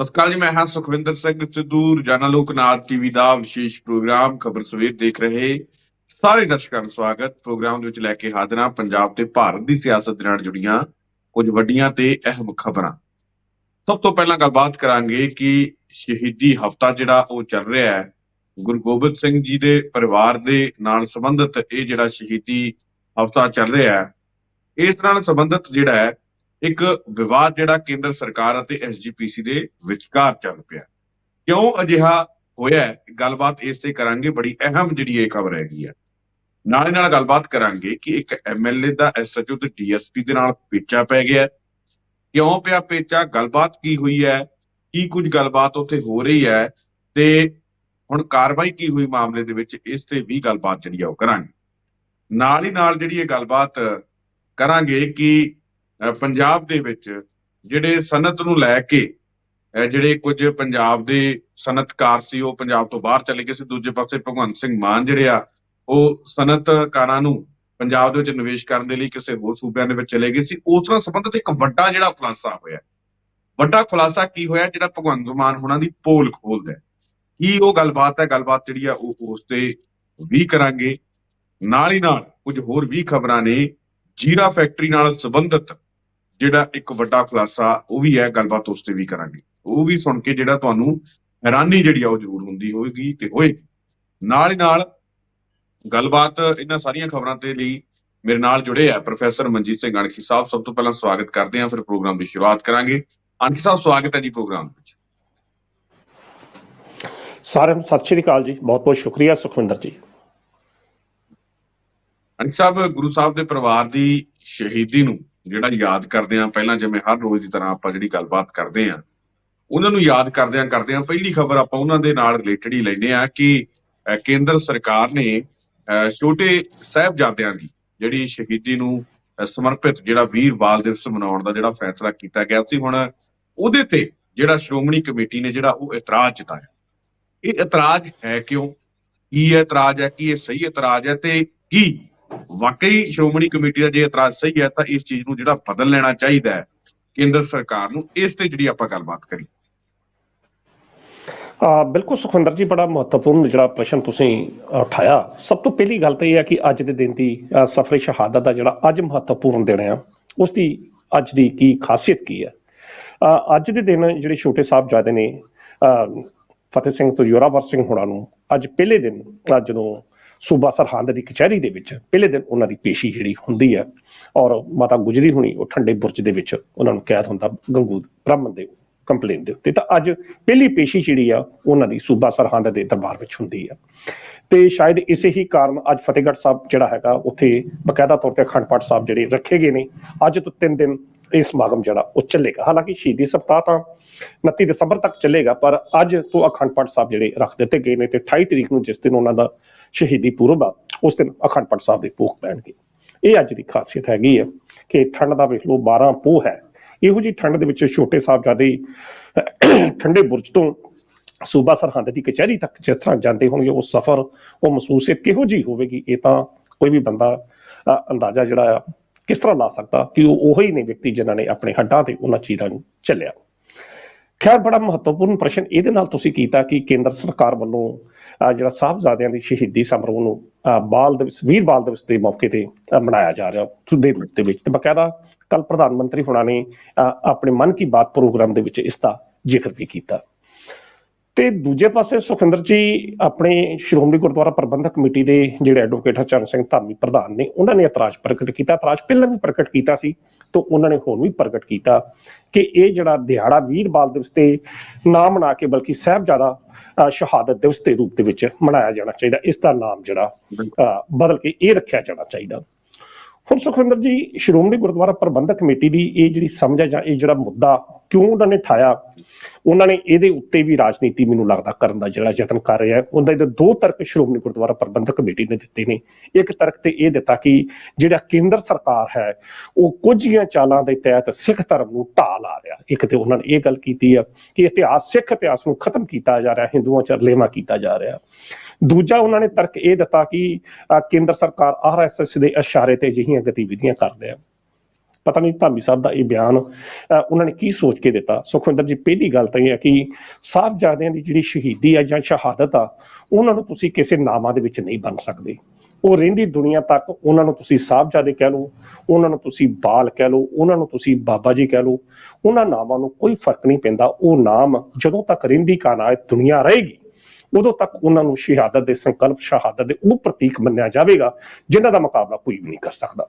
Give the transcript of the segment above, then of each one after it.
ਸਤਿ ਸ਼੍ਰੀ ਅਕਾਲ ਜੀ। ਮੈਂ ਹਾਂ ਸੁਖਵਿੰਦਰ ਸਿੰਘ ਸਿੱਧੂ। ਰੋਜ਼ਾਨਾ ਲੋਕਨਾਥ ਟੀਵੀ ਦਾ ਵਿਸ਼ੇਸ਼ ਪ੍ਰੋਗਰਾਮ ਖਬਰ ਸਵੇਰ ਦੇਖ ਰਹੇ ਸਾਰੇ ਦਰਸ਼ਕਾਂ ਨੂੰ ਸਵਾਗਤ। ਪ੍ਰੋਗਰਾਮ ਦੇ ਵਿੱਚ ਲੈ ਕੇ ਹਾਜ਼ਰ ਹਾਂ ਪੰਜਾਬ ਤੇ ਭਾਰਤ ਦੀ ਸਿਆਸਤ ਦੇ ਨਾਲ ਜੁੜੀਆਂ ਕੁਝ ਵੱਡੀਆਂ ਤੇ ਅਹਿਮ ਖਬਰਾਂ। ਸਭ ਤੋਂ ਪਹਿਲਾਂ ਗੱਲਬਾਤ ਕਰਾਂਗੇ ਕਿ ਸ਼ਹੀਦੀ ਹਫ਼ਤਾ ਜਿਹੜਾ ਉਹ ਚੱਲ ਰਿਹਾ ਹੈ, ਗੁਰੂ ਗੋਬਿੰਦ ਸਿੰਘ ਜੀ ਦੇ ਪਰਿਵਾਰ ਦੇ ਨਾਲ ਸੰਬੰਧਿਤ ਇਹ ਜਿਹੜਾ ਸ਼ਹੀਦੀ ਹਫ਼ਤਾ ਚੱਲ ਰਿਹਾ ਹੈ, ਇਸ ਨਾਲ ਸੰਬੰਧਿਤ ਜਿਹੜਾ ਹੈ ਇੱਕ ਵਿਵਾਦ ਜਿਹੜਾ ਕੇਂਦਰ ਸਰਕਾਰ ਅਤੇ ਐਸਜੀਪੀਸੀ ਦੇ ਵਿਚਕਾਰ ਚੱਲ ਪਿਆ। ਕਿਉਂ ਅਜਿਹਾ ਹੋਇਆ, ਗੱਲਬਾਤ ਇਸ ਤੇ ਕਰਾਂਗੇ। ਬੜੀ ਅਹਿਮ ਜਿਹੜੀ ਇਹ ਖਬਰ ਹੈਗੀ ਹੈ। ਨਾਲੇ ਨਾਲ ਗੱਲਬਾਤ ਕਰਾਂਗੇ ਕਿ ਇੱਕ ਐਮਐਲਏ ਦਾ ਐਸਐਚਓ ਤੇ ਡੀਐਸਪੀ ਦੇ ਨਾਲ ਪੇਚਾ ਪੈ ਗਿਆ। ਕਿਉਂ ਪਿਆ ਪੇਚਾ, ਗੱਲਬਾਤ ਕੀ ਹੋਈ ਹੈ, ਕੀ ਕੁਝ ਗੱਲਬਾਤ ਉੱਥੇ ਹੋ ਰਹੀ ਹੈ ਤੇ ਹੁਣ ਕਾਰਵਾਈ ਕੀ ਹੋਈ ਮਾਮਲੇ ਦੇ ਵਿੱਚ, ਇਸ ਤੇ ਵੀ ਗੱਲਬਾਤ ਜਿਹੜੀ ਆ ਉਹ ਕਰਾਂਗੇ। ਨਾਲ ਹੀ ਨਾਲ ਜਿਹੜੀ ਇਹ ਗੱਲਬਾਤ ਕਰਾਂਗੇ ਕਿ ਪੰਜਾਬ ਦੇ ਵਿੱਚ ਜਿਹੜੇ ਸਨਅਤ ਨੂੰ ਲੈ ਕੇ ਜਿਹੜੇ ਕੁਝ ਪੰਜਾਬ ਦੇ ਸਨਅਤਕਾਰ ਸੀ ਉਹ ਪੰਜਾਬ ਤੋਂ ਬਾਹਰ ਚਲੇ ਗਏ ਸੀ। ਦੂਜੇ ਪਾਸੇ ਭਗਵੰਤ ਸਿੰਘ ਮਾਨ ਜਿਹੜੇ ਆ ਉਹ ਸਨਅਤਕਾਰਾਂ ਨੂੰ ਪੰਜਾਬ ਦੇ ਵਿੱਚ ਨਿਵੇਸ਼ ਕਰਨ ਦੇ ਲਈ ਕਿਸੇ ਹੋਰ ਸੂਬਿਆਂ ਦੇ ਵਿੱਚ ਚਲੇ ਗਏ ਸੀ। ਉਸ ਨਾਲ ਸੰਬੰਧਿਤ ਇੱਕ ਵੱਡਾ ਜਿਹੜਾ ਖੁਲਾਸਾ ਹੋਇਆ। ਵੱਡਾ ਖੁਲਾਸਾ ਕੀ ਹੋਇਆ ਜਿਹੜਾ ਭਗਵੰਤ ਮਾਨ ਹੋਣਾ ਦੀ ਪੋਲ ਖੋਲਦਾ, ਕੀ ਉਹ ਗੱਲਬਾਤ ਹੈ? ਗੱਲਬਾਤ ਜਿਹੜੀ ਆ ਉਹ ਉਸ ਤੇ ਵੀ ਕਰਾਂਗੇ। ਨਾਲ ਹੀ ਨਾਲ ਕੁਝ ਹੋਰ ਵੀ ਖਬਰਾਂ ਨੇ। ਜੀਰਾ ਫੈਕਟਰੀ ਨਾਲ ਸੰਬੰਧਿਤ ਜਿਹੜਾ ਇੱਕ ਵੱਡਾ ਖੁਲਾਸਾ ਉਹ ਵੀ ਹੈ, ਗੱਲਬਾਤ ਉਸ ਤੇ ਵੀ ਕਰਾਂਗੇ। ਉਹ ਵੀ ਸੁਣ ਕੇ ਜਿਹੜਾ ਤੁਹਾਨੂੰ ਹੈਰਾਨੀ ਜਿਹੜੀ ਆ ਉਹ ਜ਼ਰੂਰ ਹੁੰਦੀ ਹੋਏਗੀ ਤੇ ਹੋਏਗੀ। ਨਾਲ ਹੀ ਨਾਲ ਗੱਲਬਾਤ ਇਹਨਾਂ ਸਾਰੀਆਂ ਖਬਰਾਂ ਦੇ ਲਈ ਮੇਰੇ ਨਾਲ ਜੁੜੇ ਆ ਪ੍ਰੋਫੈਸਰ ਮਨਜੀਤ ਸਿੰਘ ਅਣਖੀ ਸਾਹਿਬ। ਸਭ ਤੋਂ ਪਹਿਲਾਂ ਸਵਾਗਤ ਕਰਦੇ ਹਾਂ, ਫਿਰ ਪ੍ਰੋਗਰਾਮ ਦੀ ਸ਼ੁਰੂਆਤ ਕਰਾਂਗੇ। ਅਣਖੀ ਸਾਹਿਬ, ਸਵਾਗਤ ਹੈ ਜੀ ਪ੍ਰੋਗਰਾਮ ਵਿੱਚ। ਸਾਰਿਆਂ ਨੂੰ ਸਤਿ ਸ਼੍ਰੀ ਅਕਾਲ ਜੀ, ਬਹੁਤ ਬਹੁਤ ਸ਼ੁਕਰੀਆ ਸੁਖਵਿੰਦਰ ਜੀ। ਅਣਖੀ ਸਾਹਿਬ, ਗੁਰੂ ਸਾਹਿਬ ਦੇ ਪਰਿਵਾਰ ਦੀ ਸ਼ਹੀਦੀ ਨੂੰ ਜਿਹੜਾ ਯਾਦ ਕਰਦੇ ਹਾਂ, ਪਹਿਲਾਂ ਜਿਵੇਂ ਹਰ ਰੋਜ਼ ਦੀ ਤਰ੍ਹਾਂ ਆਪਾਂ ਜਿਹੜੀ ਗੱਲਬਾਤ ਕਰਦੇ ਹਾਂ, ਉਹਨਾਂ ਨੂੰ ਯਾਦ ਕਰਦਿਆਂ ਪਹਿਲੀ ਖਬਰ ਆਪਾਂ ਉਹਨਾਂ ਦੇ ਨਾਲ ਰਿਲੇਟਡ ਹੀ ਲੈਂਦੇ ਹਾਂ ਕਿ ਕੇਂਦਰ ਸਰਕਾਰ ਨੇ ਛੋਟੇ ਸਾਹਿਬਜ਼ਾਦਿਆਂ ਦੀ ਜਿਹੜੀ ਸ਼ਹੀਦੀ ਨੂੰ ਸਮਰਪਿਤ ਜਿਹੜਾ ਵੀਰ ਬਾਲ ਦਿਵਸ ਮਨਾਉਣ ਦਾ ਜਿਹੜਾ ਫੈਸਲਾ ਕੀਤਾ ਗਿਆ ਸੀ, ਹੁਣ ਉਹਦੇ ਤੇ ਜਿਹੜਾ ਸ਼੍ਰੋਮਣੀ ਕਮੇਟੀ ਨੇ ਜਿਹੜਾ ਉਹ ਇਤਰਾਜ਼ ਜਤਾਇਆ। ਇਹ ਇਤਰਾਜ਼ ਹੈ ਕਿਉਂ? ਕੀ ਇਹ ਇਤਰਾਜ਼ ਹੈ? ਕੀ ਇਹ ਸਹੀ ਇਤਰਾਜ਼ ਹੈ? ਤੇ ਕੀ ਵਾਕਈ ਸ਼੍ਰੋਮਣੀ ਕਮੇਟੀ ਦਾ ਜੇ ਇਤਰਾਜ਼ ਸਹੀ ਹੈ ਤਾਂ ਇਸ ਚੀਜ਼ ਨੂੰ ਜਿਹੜਾ ਬਦਲ ਲੈਣਾ ਚਾਹੀਦਾ ਹੈ ਕੇਂਦਰ ਸਰਕਾਰ ਨੂੰ? ਇਸ ਤੇ ਜਿਹੜੀ ਆਪਾਂ ਗੱਲਬਾਤ ਕਰੀ। ਬਿਲਕੁਲ ਸੁਖਵਿੰਦਰ ਜੀ, ਬੜਾ ਮਹੱਤਵਪੂਰਨ ਜਿਹੜਾ ਪ੍ਰਸ਼ਨ ਤੁਸੀਂ ਉਠਾਇਆ। ਸਭ ਤੋਂ ਪਹਿਲੀ ਗੱਲ ਤਾਂ ਇਹ ਹੈ ਕਿ ਅੱਜ ਦੇ ਦਿਨ ਦੀ ਸਫਰੇ ਸ਼ਹਾਦਤ ਦਾ ਜਿਹੜਾ ਅੱਜ ਮਹੱਤਵਪੂਰਨ ਦਿਨ ਆ, ਉਸ ਦੀ ਅੱਜ ਦੀ ਕੀ ਖਾਸੀਅਤ ਕੀ ਹੈ? ਅੱਜ ਦੇ ਦਿਨ ਜਿਹੜੇ ਛੋਟੇ ਸਾਹਿਬਜ਼ਾਦੇ ਨੇ ਫਤਿਹ ਸਿੰਘ ਤੇ ਜ਼ੋਰਾਵਰ ਸਿੰਘ ਹੋਣਾ ਨੂੰ ਅੱਜ ਪਹਿਲੇ ਦਿਨ ਜਦੋਂ ਸੂਬਾ ਸਰਹੰਦ ਦੀ ਕਚਹਿਰੀ ਦੇ ਵਿੱਚ ਪਹਿਲੇ ਦਿਨ ਉਹਨਾਂ ਦੀ ਪੇਸ਼ੀ ਜਿਹੜੀ ਹੁੰਦੀ ਹੈ, ਔਰ ਮਾਤਾ ਗੁਜਰੀ ਹੋਣੀ ਉਹ ਠੰਡੇ ਬੁਰਜ ਦੇ ਵਿੱਚ ਉਹਨਾਂ ਨੂੰ ਕੈਦ ਹੁੰਦਾ ਗੰਗੂ ਬ੍ਰਾਹਮਣ ਦੇ ਕੰਪਲੇਨ ਦੇ ਉੱਤੇ। ਤਾਂ ਅੱਜ ਪਹਿਲੀ ਪੇਸ਼ੀ ਜਿਹੜੀ ਆ ਉਹਨਾਂ ਦੀ ਸੂਬਾ ਸਰਹੰਦ ਦੇ ਦਰਬਾਰ ਵਿੱਚ ਹੁੰਦੀ ਆ। ਤੇ ਸ਼ਾਇਦ ਇਸੇ ਹੀ ਕਾਰਨ ਅੱਜ ਫਤਿਹਗੜ੍ਹ ਸਾਹਿਬ ਜਿਹੜਾ ਹੈਗਾ ਉੱਥੇ ਬਕਾਇਦਾ ਤੌਰ ਤੇ ਅਖੰਡ ਪਾਠ ਸਾਹਿਬ ਜਿਹੜੇ ਰੱਖੇ ਗਏ ਨੇ। ਅੱਜ ਤੋਂ 3 ਦਿਨ ਇਹ ਸਮਾਗਮ ਜਿਹੜਾ ਉਹ ਚੱਲੇਗਾ। ਹਾਲਾਂਕਿ ਸ਼ਹੀਦੀ ਸਪਤਾਹ ਤਾਂ 29 ਦਸੰਬਰ ਤੱਕ ਚੱਲੇਗਾ, ਪਰ ਅੱਜ ਤੋਂ ਅਖੰਡ ਪਾਠ ਸਾਹਿਬ ਜਿਹੜੇ ਰੱਖ ਦਿੱਤੇ ਗਏ ਨੇ ਤੇ 28 ਤਰੀਕ ਨੂੰ ਜਿਸ ਦਿਨ ਉਹਨਾਂ ਦਾ ਸ਼ਹੀਦੀ ਪੁਰਬ ਆ, ਉਸ ਦਿਨ ਅਖੰਡ ਪਾਠ ਸਾਹਿਬ ਦੇ ਭੋਗ ਪੈਣਗੇ। ਇਹ ਅੱਜ ਦੀ ਖਾਸੀਅਤ ਹੈਗੀ ਹੈ ਕਿ ਠੰਡ ਦਾ ਵੇਖ ਲਓ 12 ਪੋਹ ਹੈ। ਇਹੋ ਜਿਹੀ ਠੰਡ ਦੇ ਵਿੱਚ ਛੋਟੇ ਸਾਹਿਬਜ਼ਾਦੇ ਠੰਡੇ ਬੁਰਜ ਤੋਂ ਸੂਬਾ ਸਰਹੰਦ ਦੀ ਕਚਹਿਰੀ ਤੱਕ ਜਿਸ ਤਰ੍ਹਾਂ ਜਾਂਦੇ ਹੋਣਗੇ, ਉਹ ਸਫ਼ਰ, ਉਹ ਮਹਿਸੂਸੀਅਤ ਕਿਹੋ ਜਿਹੀ ਹੋਵੇਗੀ, ਇਹ ਤਾਂ ਕੋਈ ਵੀ ਬੰਦਾ ਅੰਦਾਜ਼ਾ ਜਿਹੜਾ ਆ ਕਿਸ ਤਰ੍ਹਾਂ ਲਾ ਸਕਦਾ ਕਿ ਉਹ ਉਹੀ ਨੇ ਵਿਅਕਤੀ ਜਿਨ੍ਹਾਂ ਨੇ ਆਪਣੇ ਹੱਡਾਂ ਤੇ ਉਹਨਾਂ ਚੀਜ਼ਾਂ ਨੂੰ ਚੱਲਿਆ। ਖੈਰ, ਬੜਾ ਮਹੱਤਵਪੂਰਨ ਪ੍ਰਸ਼ਨ ਇਹਦੇ ਨਾਲ ਤੁਸੀਂ ਕੀਤਾ ਕਿ ਕੇਂਦਰ ਸਰਕਾਰ ਵੱਲੋਂ ਜਿਹੜਾ ਸਾਹਿਬਜ਼ਾਦਿਆਂ ਦੀ ਸ਼ਹੀਦੀ ਸਮਾਰੋਹ ਨੂੰ ਬਾਲ ਦਿਵਸ, ਵੀਰ ਬਾਲ ਦਿਵਸ ਦੇ ਮੌਕੇ ਤੇ ਮਨਾਇਆ ਜਾ ਰਿਹਾ ਦੇ ਰੂਪ ਦੇ ਵਿੱਚ। ਤੇ ਬਕਾਇਦਾ ਕੱਲ ਪ੍ਰਧਾਨ ਮੰਤਰੀ ਹੋਣਾ ਨੇ ਆਪਣੇ ਮਨ ਕੀ ਬਾਤ ਪ੍ਰੋਗਰਾਮ ਦੇ ਵਿੱਚ ਇਸ ਦਾ ਜ਼ਿਕਰ ਵੀ ਕੀਤਾ। ਤੇ ਦੂਜੇ ਪਾਸੇ ਸੁਖਵਿੰਦਰ ਜੀ, ਆਪਣੇ ਸ਼੍ਰੋਮਣੀ ਗੁਰਦੁਆਰਾ ਪ੍ਰਬੰਧਕ ਕਮੇਟੀ ਦੇ ਜਿਹੜੇ ਐਡਵੋਕੇਟ ਹਰਚਰਨ ਸਿੰਘ ਧਾਮੀ ਪ੍ਰਧਾਨ ਨੇ, ਉਹਨਾਂ ਨੇ ਇਤਰਾਜ਼ ਪ੍ਰਗਟ ਕੀਤਾ। ਇਤਰਾਜ਼ ਪਹਿਲਾਂ ਵੀ ਪ੍ਰਗਟ ਕੀਤਾ ਸੀ ਤੇ ਉਹਨਾਂ ਨੇ ਹੁਣ ਵੀ ਪ੍ਰਗਟ ਕੀਤਾ ਕਿ ਇਹ ਜਿਹੜਾ ਦਿਹਾੜਾ ਵੀਰ ਬਾਲ ਦਿਵਸ ਤੇ ਨਾ ਮਨਾ ਕੇ ਬਲਕਿ ਸਾਹਿਬਜ਼ਾਦਾ ਸ਼ਹਾਦਤ ਦਿਵਸ ਦੇ ਰੂਪ ਦੇ ਵਿੱਚ ਮਨਾਇਆ ਜਾਣਾ ਚਾਹੀਦਾ। ਇਸ ਦਾ ਨਾਮ ਜਿਹੜਾ ਬਦਲ ਕੇ ਇਹ ਰੱਖਿਆ ਜਾਣਾ ਚਾਹੀਦਾ। ਹੁਣ ਸੁਖਵਿੰਦਰ ਜੀ, ਸ਼੍ਰੋਮਣੀ ਗੁਰਦੁਆਰਾ ਪ੍ਰਬੰਧਕ ਕਮੇਟੀ ਦੀ ਇਹ ਜਿਹੜੀ ਸਮਝ ਹੈ ਜਾਂ ਇਹ ਜਿਹੜਾ ਮੁੱਦਾ ਕਿਉਂ ਉਹਨਾਂ ਨੇ ਠਾਇਆ, ਉਹਨਾਂ ਨੇ ਇਹਦੇ ਉੱਤੇ ਵੀ ਰਾਜਨੀਤੀ ਮੈਨੂੰ ਲੱਗਦਾ ਕਰਨ ਦਾ ਜਿਹੜਾ ਯਤਨ ਕਰ ਰਿਹਾ ਹੈ। ਉਹਨਾਂ ਦੇ 2 ਤਰਕ ਸ਼੍ਰੋਮਣੀ ਗੁਰਦੁਆਰਾ ਪ੍ਰਬੰਧਕ ਕਮੇਟੀ ਨੇ ਦਿੱਤੇ ਨੇ। ਇੱਕ ਤਰਕ ਤੇ ਇਹ ਦਿੱਤਾ ਕਿ ਜਿਹੜਾ ਕੇਂਦਰ ਸਰਕਾਰ ਹੈ ਉਹ ਕੁਝੀਆਂ ਚਾਲਾਂ ਦੇ ਤਹਿਤ ਸਿੱਖ ਧਰਮ ਨੂੰ ਢਾਹ ਲਾ ਰਿਹਾ। ਇੱਕ ਤੇ ਉਹਨਾਂ ਨੇ ਇਹ ਗੱਲ ਕੀਤੀ ਆ ਕਿ ਇਤਿਹਾਸ, ਸਿੱਖ ਇਤਿਹਾਸ ਨੂੰ ਖਤਮ ਕੀਤਾ ਜਾ ਰਿਹਾ, ਹਿੰਦੂਆਂ ਚ ਰਲੇਵਾਂ ਕੀਤਾ ਜਾ ਰਿਹਾ। ਦੂਜਾ ਉਹਨਾਂ ਨੇ ਤਰਕ ਇਹ ਦਿੱਤਾ ਕਿ ਕੇਂਦਰ ਸਰਕਾਰ RSS ਦੇ ਇਸ਼ਾਰੇ ਤੇ ਅਜਿਹੀਆਂ ਗਤੀਵਿਧੀਆਂ ਕਰ ਰਿਹਾ। ਪਤਾ ਨਹੀਂ ਧਾਮੀ ਸਾਹਿਬ ਦਾ ਇਹ ਬਿਆਨ ਉਹਨਾਂ ਨੇ ਕੀ ਸੋਚ ਕੇ ਦਿੱਤਾ। ਸੁਖਵਿੰਦਰ ਜੀ, ਪਹਿਲੀ ਗੱਲ ਤਾਂ ਇਹ ਹੈ ਕਿ ਸਾਹਿਬਜ਼ਾਦਿਆਂ ਦੀ ਜਿਹੜੀ ਸ਼ਹੀਦੀ ਆ ਜਾਂ ਸ਼ਹਾਦਤ ਆ, ਉਹਨਾਂ ਨੂੰ ਤੁਸੀਂ ਕਿਸੇ ਨਾਮਾਂ ਦੇ ਵਿੱਚ ਨਹੀਂ ਬੰਨ ਸਕਦੇ। ਉਹ ਰਹਿੰਦੀ ਦੁਨੀਆ ਤੱਕ ਉਹਨਾਂ ਨੂੰ ਤੁਸੀਂ ਸਾਹਿਬਜ਼ਾਦੇ ਕਹਿ ਲਓ, ਉਹਨਾਂ ਨੂੰ ਤੁਸੀਂ ਬਾਲ ਕਹਿ ਲਓ, ਉਹਨਾਂ ਨੂੰ ਤੁਸੀਂ ਬਾਬਾ ਜੀ ਕਹਿ ਲਓ, ਉਹਨਾਂ ਨਾਮਾਂ ਨੂੰ ਕੋਈ ਫਰਕ ਨਹੀਂ ਪੈਂਦਾ। ਉਹ ਨਾਮ ਜਦੋਂ ਤੱਕ ਰਹਿੰਦੀ ਕਾਇਨਾਤ ਦੁਨੀਆ ਰਹੇਗੀ ਉਦੋਂ ਤੱਕ ਉਹਨਾਂ ਨੂੰ ਸ਼ਹਾਦਤ ਦੇ ਸੰਕਲਪ, ਸ਼ਹਾਦਤ ਦੇ ਉਹ ਪ੍ਰਤੀਕ ਮੰਨਿਆ ਜਾਵੇਗਾ ਜਿਨ੍ਹਾਂ ਦਾ ਮੁਕਾਬਲਾ ਕੋਈ ਵੀ ਨਹੀਂ ਕਰ ਸਕਦਾ।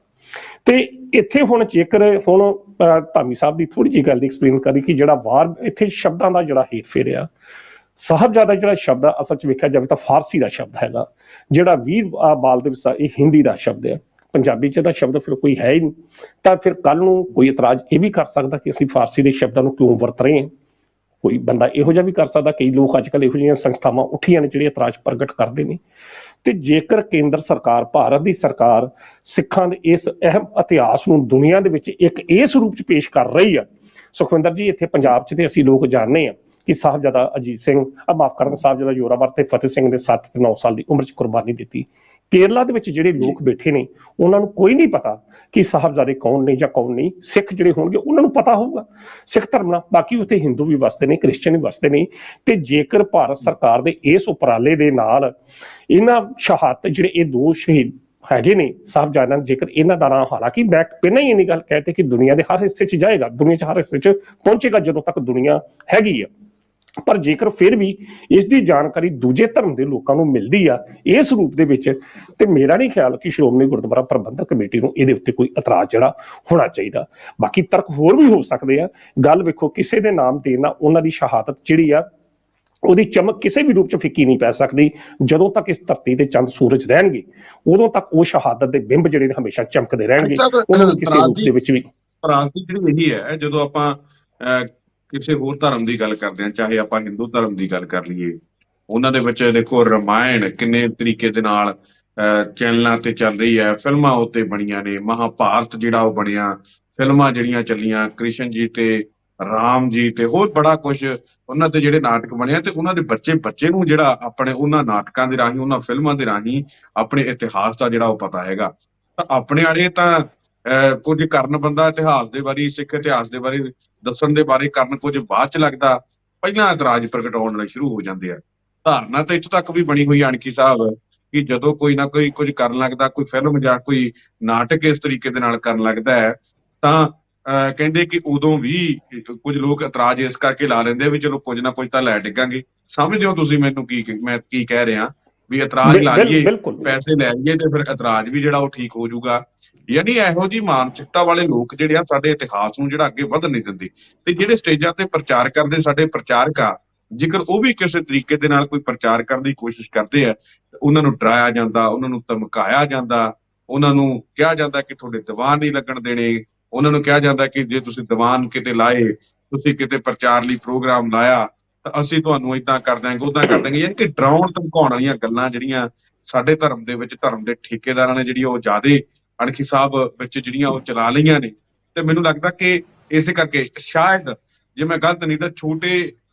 ਤੇ ਇੱਥੇ ਹੁਣ ਜੇਕਰ ਹੁਣ ਧਾਮੀ ਸਾਹਿਬ ਦੀ ਥੋੜੀ ਜਿਹੀ ਗੱਲ ਦੀ ਐਕਸਪਲੇਨ ਕਰੀ ਕਿ ਜਿਹੜਾ ਵਾਰ ਇੱਥੇ ਸ਼ਬਦਾਂ ਦਾ ਜਿਹੜਾ ਹੇਰ ਫੇਰ ਆ, ਸਾਹਿਬਜ਼ਾਦਾ ਜਿਹੜਾ ਸ਼ਬਦ ਆ ਅਸਲ 'ਚ ਵੇਖਿਆ ਜਾਵੇ ਤਾਂ ਫਾਰਸੀ ਦਾ ਸ਼ਬਦ ਹੈਗਾ, ਜਿਹੜਾ ਵੀਰ ਬਾਲ ਦੇ ਵਿੱਚ ਇਹ ਹਿੰਦੀ ਦਾ ਸ਼ਬਦ ਹੈ। ਪੰਜਾਬੀ 'ਚ ਦਾ ਸ਼ਬਦ ਫਿਰ ਕੋਈ ਹੈ ਹੀ ਨਹੀਂ, ਤਾਂ ਫਿਰ ਕੱਲ ਨੂੰ ਕੋਈ ਇਤਰਾਜ਼ ਇਹ ਵੀ ਕਰ ਸਕਦਾ ਕਿ ਅਸੀਂ ਫਾਰਸੀ ਦੇ ਸ਼ਬਦਾਂ ਨੂੰ ਕਿਉਂ ਵਰਤ ਰਹੇ ਹਾਂ। ਕੋਈ ਬੰਦਾ ਇਹੋ ਜਿਹਾ ਵੀ ਕਰ ਸਕਦਾ। ਕਈ ਲੋਕ ਅੱਜ ਕੱਲ੍ਹ ਇਹੋ ਜਿਹੀਆਂ ਸੰਸਥਾਵਾਂ ਉੱਠੀਆਂ ਨੇ ਜਿਹੜੇ ਇਤਰਾਜ਼ ਪ੍ਰਗਟ ਕਰਦੇ ਨੇ। ਤੇ ਜੇਕਰ ਕੇਂਦਰ ਸਰਕਾਰ, ਭਾਰਤ ਦੀ ਸਰਕਾਰ ਸਿੱਖਾਂ ਦੇ ਇਸ ਅਹਿਮ ਇਤਿਹਾਸ ਨੂੰ ਦੁਨੀਆ ਦੇ ਵਿੱਚ ਇੱਕ ਇਸ ਰੂਪ 'ਚ ਪੇਸ਼ ਕਰ ਰਹੀ ਆ, ਸੁਖਵਿੰਦਰ ਜੀ, ਇੱਥੇ ਪੰਜਾਬ 'ਚ ਤੇ ਅਸੀਂ ਲੋਕ ਜਾਣਦੇ ਹਾਂ ਕਿ ਸਾਹਿਬਜ਼ਾਦਾ ਅਜੀਤ ਸਿੰਘ, ਮਾਫ ਕਰਨ, ਸਾਹਿਬਜ਼ਾਦਾ ਜ਼ੋਰਾਵਰ ਤੇ ਫਤਿਹ ਸਿੰਘ ਨੇ 7 ਤੇ 9 ਸਾਲ ਦੀ ਉਮਰ 'ਚ ਕੁਰਬਾਨੀ ਦਿੱਤੀ। ਕੇਰਲਾ ਦੇ ਵਿੱਚ ਜਿਹੜੇ ਲੋਕ ਬੈਠੇ ਨੇ ਉਹਨਾਂ ਨੂੰ ਕੋਈ ਨਹੀਂ ਪਤਾ ਕਿ ਸਾਹਿਬਜ਼ਾਦੇ ਕੌਣ ਨੇ ਜਾਂ ਕੌਣ ਨਹੀਂ। ਸਿੱਖ ਜਿਹੜੇ ਹੋਣਗੇ ਉਹਨਾਂ ਨੂੰ ਪਤਾ ਹੋਊਗਾ ਸਿੱਖ ਧਰਮ ਨਾਲ, ਬਾਕੀ ਉੱਥੇ ਹਿੰਦੂ ਵੀ ਵਸਦੇ ਨੇ, ਕ੍ਰਿਸਚਨ ਵੀ ਵਸਦੇ ਨੇ। ਤੇ ਜੇਕਰ ਭਾਰਤ ਸਰਕਾਰ ਦੇ ਇਸ ਉਪਰਾਲੇ ਦੇ ਨਾਲ ਇਹਨਾਂ ਸ਼ਹਾਦਤ ਜਿਹੜੇ ਇਹ ਦੋ ਸ਼ਹੀਦ ਹੈਗੇ ਨੇ ਸਾਹਿਬਜ਼ਾਦਿਆਂ, ਜੇਕਰ ਇਹਨਾਂ ਦਾ ਨਾਂ, ਹਾਲਾਂਕਿ ਮੈਂ ਪਹਿਲਾਂ ਹੀ ਇੰਨੀ ਗੱਲ ਕਹਿ ਕਿ ਦੁਨੀਆ ਦੇ ਹਰ ਹਿੱਸੇ 'ਚ ਜਾਏਗਾ, ਦੁਨੀਆ 'ਚ ਹਰ ਹਿੱਸੇ 'ਚ ਪਹੁੰਚੇਗਾ ਜਦੋਂ ਤੱਕ ਦੁਨੀਆ ਹੈਗੀ ਆ, ਪਰ ਜੇਕਰ ਫਿਰ ਵੀ ਇਸ ਦੀ ਜਾਣਕਾਰੀ ਦੂਜੇ ਧਰਮ ਦੇ ਲੋਕਾਂ ਨੂੰ ਮਿਲਦੀ ਆ ਇਸ ਰੂਪ ਦੇ ਵਿੱਚ, ਤੇ ਮੇਰਾ ਨਹੀਂ ਖਿਆਲ ਕਿ ਸ਼੍ਰੋਮਣੀ ਗੁਰਦੁਆਰਾ ਪ੍ਰਬੰਧਕ ਕਮੇਟੀ ਨੂੰ ਇਹਦੇ ਉੱਤੇ ਕੋਈ ਇਤਰਾਜ਼ ਜਿਹੜਾ ਹੋਣਾ ਚਾਹੀਦਾ। ਬਾਕੀ ਤਰਕ ਹੋਰ ਵੀ ਹੋ ਸਕਦੇ ਆ। ਗੱਲ ਵੇਖੋ, ਕਿਸੇ ਦੇ ਨਾਮ ਦੇਣ ਨਾਲ ਉਹਨਾਂ ਦੀ ਸ਼ਹਾਦਤ ਜਿਹੜੀ ਆ ਉਹਦੀ ਚਮਕ ਕਿਸੇ ਵੀ ਰੂਪ 'ਚ ਫਿੱਕੀ ਨਹੀਂ ਪੈ ਸਕਦੀ। ਜਦੋਂ ਤੱਕ ਇਸ ਧਰਤੀ ਤੇ ਚੰਦ ਸੂਰਜ ਰਹਿਣਗੇ ਉਦੋਂ ਤੱਕ ਉਹ ਸ਼ਹਾਦਤ ਦੇ ਬਿੰਬ ਜਿਹੜੇ ਨੇ ਹਮੇਸ਼ਾ ਚਮਕਦੇ ਰਹਿਣਗੇ। ਉਹਨਾਂ ਨੂੰ ਕਿਸੇ ਰੂਪ ਦੇ ਵਿੱਚ ਵੀ ਜਿਹੜੀ ਇਹੀ ਹੈ, ਜਦੋਂ ਆਪਾਂ ਕਿਸੇ ਹੋਰ ਧਰਮ ਦੀ ਗੱਲ ਕਰਦੇ ਹਾਂ, ਚਾਹੇ ਆਪਾਂ ਹਿੰਦੂ ਧਰਮ ਦੀ ਗੱਲ ਕਰ ਲਈਏ, ਉਹਨਾਂ ਦੇ ਵਿੱਚ ਦੇਖੋ ਰਾਮਾਇਣ ਕਿੰਨੇ ਤਰੀਕੇ ਦੇ ਨਾਲ ਚੈਨਲਾਂ ਤੇ ਚੱਲ ਰਹੀ ਹੈ, ਫਿਲਮਾਂ ਉੱਤੇ ਬਣੀਆਂ ਨੇ, ਮਹਾਭਾਰਤ ਜਿਹੜਾ ਉਹ ਬਣਿਆ, ਫਿਲਮਾਂ ਜਿਹੜੀਆਂ ਚੱਲੀਆਂ ਕ੍ਰਿਸ਼ਨ ਜੀ ਤੇ ਰਾਮ ਜੀ ਤੇ ਹੋਰ ਬੜਾ ਕੁਝ ਉਹਨਾਂ ਤੇ ਜਿਹੜੇ ਨਾਟਕ ਬਣੇ, ਤੇ ਉਹਨਾਂ ਦੇ ਬੱਚੇ ਨੂੰ ਜਿਹੜਾ ਆਪਣੇ ਉਹਨਾਂ ਨਾਟਕਾਂ ਦੇ ਰਾਹੀਂ, ਉਹਨਾਂ ਫਿਲਮਾਂ ਦੇ ਰਾਹੀਂ ਆਪਣੇ ਇਤਿਹਾਸ ਦਾ ਜਿਹੜਾ ਉਹ ਪਤਾ ਹੈਗਾ। ਤਾਂ ਆਪਣੇ ਵਾਲੇ ਤਾਂ ਕੁਝ ਕਰਨ, ਬੰਦਾ ਇਤਿਹਾਸ ਦੇ ਬਾਰੇ, ਸਿੱਖ ਇਤਿਹਾਸ ਦੇ ਬਾਰੇ ਦੱਸਣ ਦੇ ਬਾਰੇ ਕਰਨ ਕੁਝ ਬਾਅਦ 'ਚ ਲੱਗਦਾ, ਪਹਿਲਾਂ ਇਤਰਾਜ਼ ਪ੍ਰਗਟਾਉਣ ਨਾਲ ਸ਼ੁਰੂ ਹੋ ਜਾਂਦੇ ਆ। ਧਾਰਨਾ ਤਾਂ ਇੱਥੋਂ ਤੱਕ ਵੀ ਬਣੀ ਹੋਈ ਅਣਖੀ ਸਾਹਿਬ ਕਿ ਜਦੋਂ ਕੋਈ ਨਾ ਕੋਈ ਕੁਝ ਕਰਨ ਲੱਗਦਾ, ਕੋਈ ਫਿਲਮ ਜਾਂ ਕੋਈ ਨਾਟਕ ਇਸ ਤਰੀਕੇ ਦੇ ਨਾਲ ਕਰਨ ਲੱਗਦਾ ਹੈ, ਤਾਂ ਕਹਿੰਦੇ ਕਿ ਉਦੋਂ ਵੀ ਕੁਝ ਲੋਕ ਇਤਰਾਜ਼ ਇਸ ਕਰਕੇ ਲਾ ਲੈਂਦੇ ਵੀ ਚਲੋ ਕੁਝ ਨਾ ਕੁਝ ਤਾਂ ਲੈ ਡਿੱਗਾਂਗੇ। ਸਮਝਦੇ ਹੋ ਤੁਸੀਂ ਮੈਨੂੰ ਮੈਂ ਕੀ ਕਹਿ ਰਿਹਾ ਵੀ ਇਤਰਾਜ਼ ਲਾ ਲਈਏ, ਪੈਸੇ ਲੈ ਲਈਏ ਤੇ ਫਿਰ ਇਤਰਾਜ਼ ਵੀ ਜਿਹੜਾ ਉਹ ਠੀਕ ਹੋ ਜਾਊਗਾ। ਯਾਨੀ ਇਹੋ ਜਿਹੀ ਮਾਨਸਿਕਤਾ ਵਾਲੇ ਲੋਕ ਜਿਹੜੇ ਆ ਸਾਡੇ ਇਤਿਹਾਸ ਨੂੰ ਜਿਹੜਾ ਅੱਗੇ ਵਧਣ ਨਹੀਂ ਦਿੰਦੇ। ਤੇ ਜਿਹੜੇ ਸਟੇਜਾਂ ਤੇ ਪ੍ਰਚਾਰ ਕਰਦੇ ਸਾਡੇ ਪ੍ਰਚਾਰਕ ਆ, ਜੇਕਰ ਉਹ ਵੀ ਕਿਸੇ ਤਰੀਕੇ ਦੇ ਨਾਲ ਕੋਈ ਪ੍ਰਚਾਰ ਕਰਨ ਦੀ ਕੋਸ਼ਿਸ਼ ਕਰਦੇ ਆ, ਉਹਨਾਂ ਨੂੰ ਡਰਾਇਆ ਜਾਂਦਾ, ਉਹਨਾਂ ਨੂੰ ਧਮਕਾਇਆ ਜਾਂਦਾ, ਉਹਨਾਂ ਨੂੰ ਕਿਹਾ ਜਾਂਦਾ ਕਿ ਤੁਹਾਡੇ ਦੀਵਾਨ ਨਹੀਂ ਲੱਗਣ ਦੇਣੇ, ਉਹਨਾਂ ਨੂੰ ਕਿਹਾ ਜਾਂਦਾ ਕਿ ਜੇ ਤੁਸੀਂ ਦੀਵਾਨ ਕਿਤੇ ਲਾਏ, ਤੁਸੀਂ ਕਿਤੇ ਪ੍ਰਚਾਰ ਲਈ ਪ੍ਰੋਗਰਾਮ ਲਾਇਆ ਤਾਂ ਅਸੀਂ ਤੁਹਾਨੂੰ ਏਦਾਂ ਕਰ ਦਿਆਂਗੇ, ਉੱਦਾਂ ਕਰ ਦਿਆਂਗੇ। ਯਾਨੀ ਕਿ ਡਰਾਉਣ ਧਮਕਾਉਣ ਵਾਲੀਆਂ ਗੱਲਾਂ ਜਿਹੜੀਆਂ ਸਾਡੇ ਧਰਮ ਦੇ ਵਿੱਚ ਧਰਮ ਦੇ ਠੇਕੇਦਾਰਾਂ ਨੇ ਜਿਹੜੀ ਉਹ ਜ਼ਿਆਦੇ ਅਣਖੀ ਸਾਹਿਬ ਵਿੱਚ ਜਿਹੜੀਆਂ ਉਹ ਚਲਾ ਲਈਆਂ ਨੇ। ਤੇ ਮੈਨੂੰ ਲੱਗਦਾ ਕਿ ਇਸੇ ਕਰਕੇ ਸ਼ਾਇਦ, ਜੇ ਮੈਂ ਗਲਤ ਨਹੀਂ ਤਾਂ, ਛੋਟੇ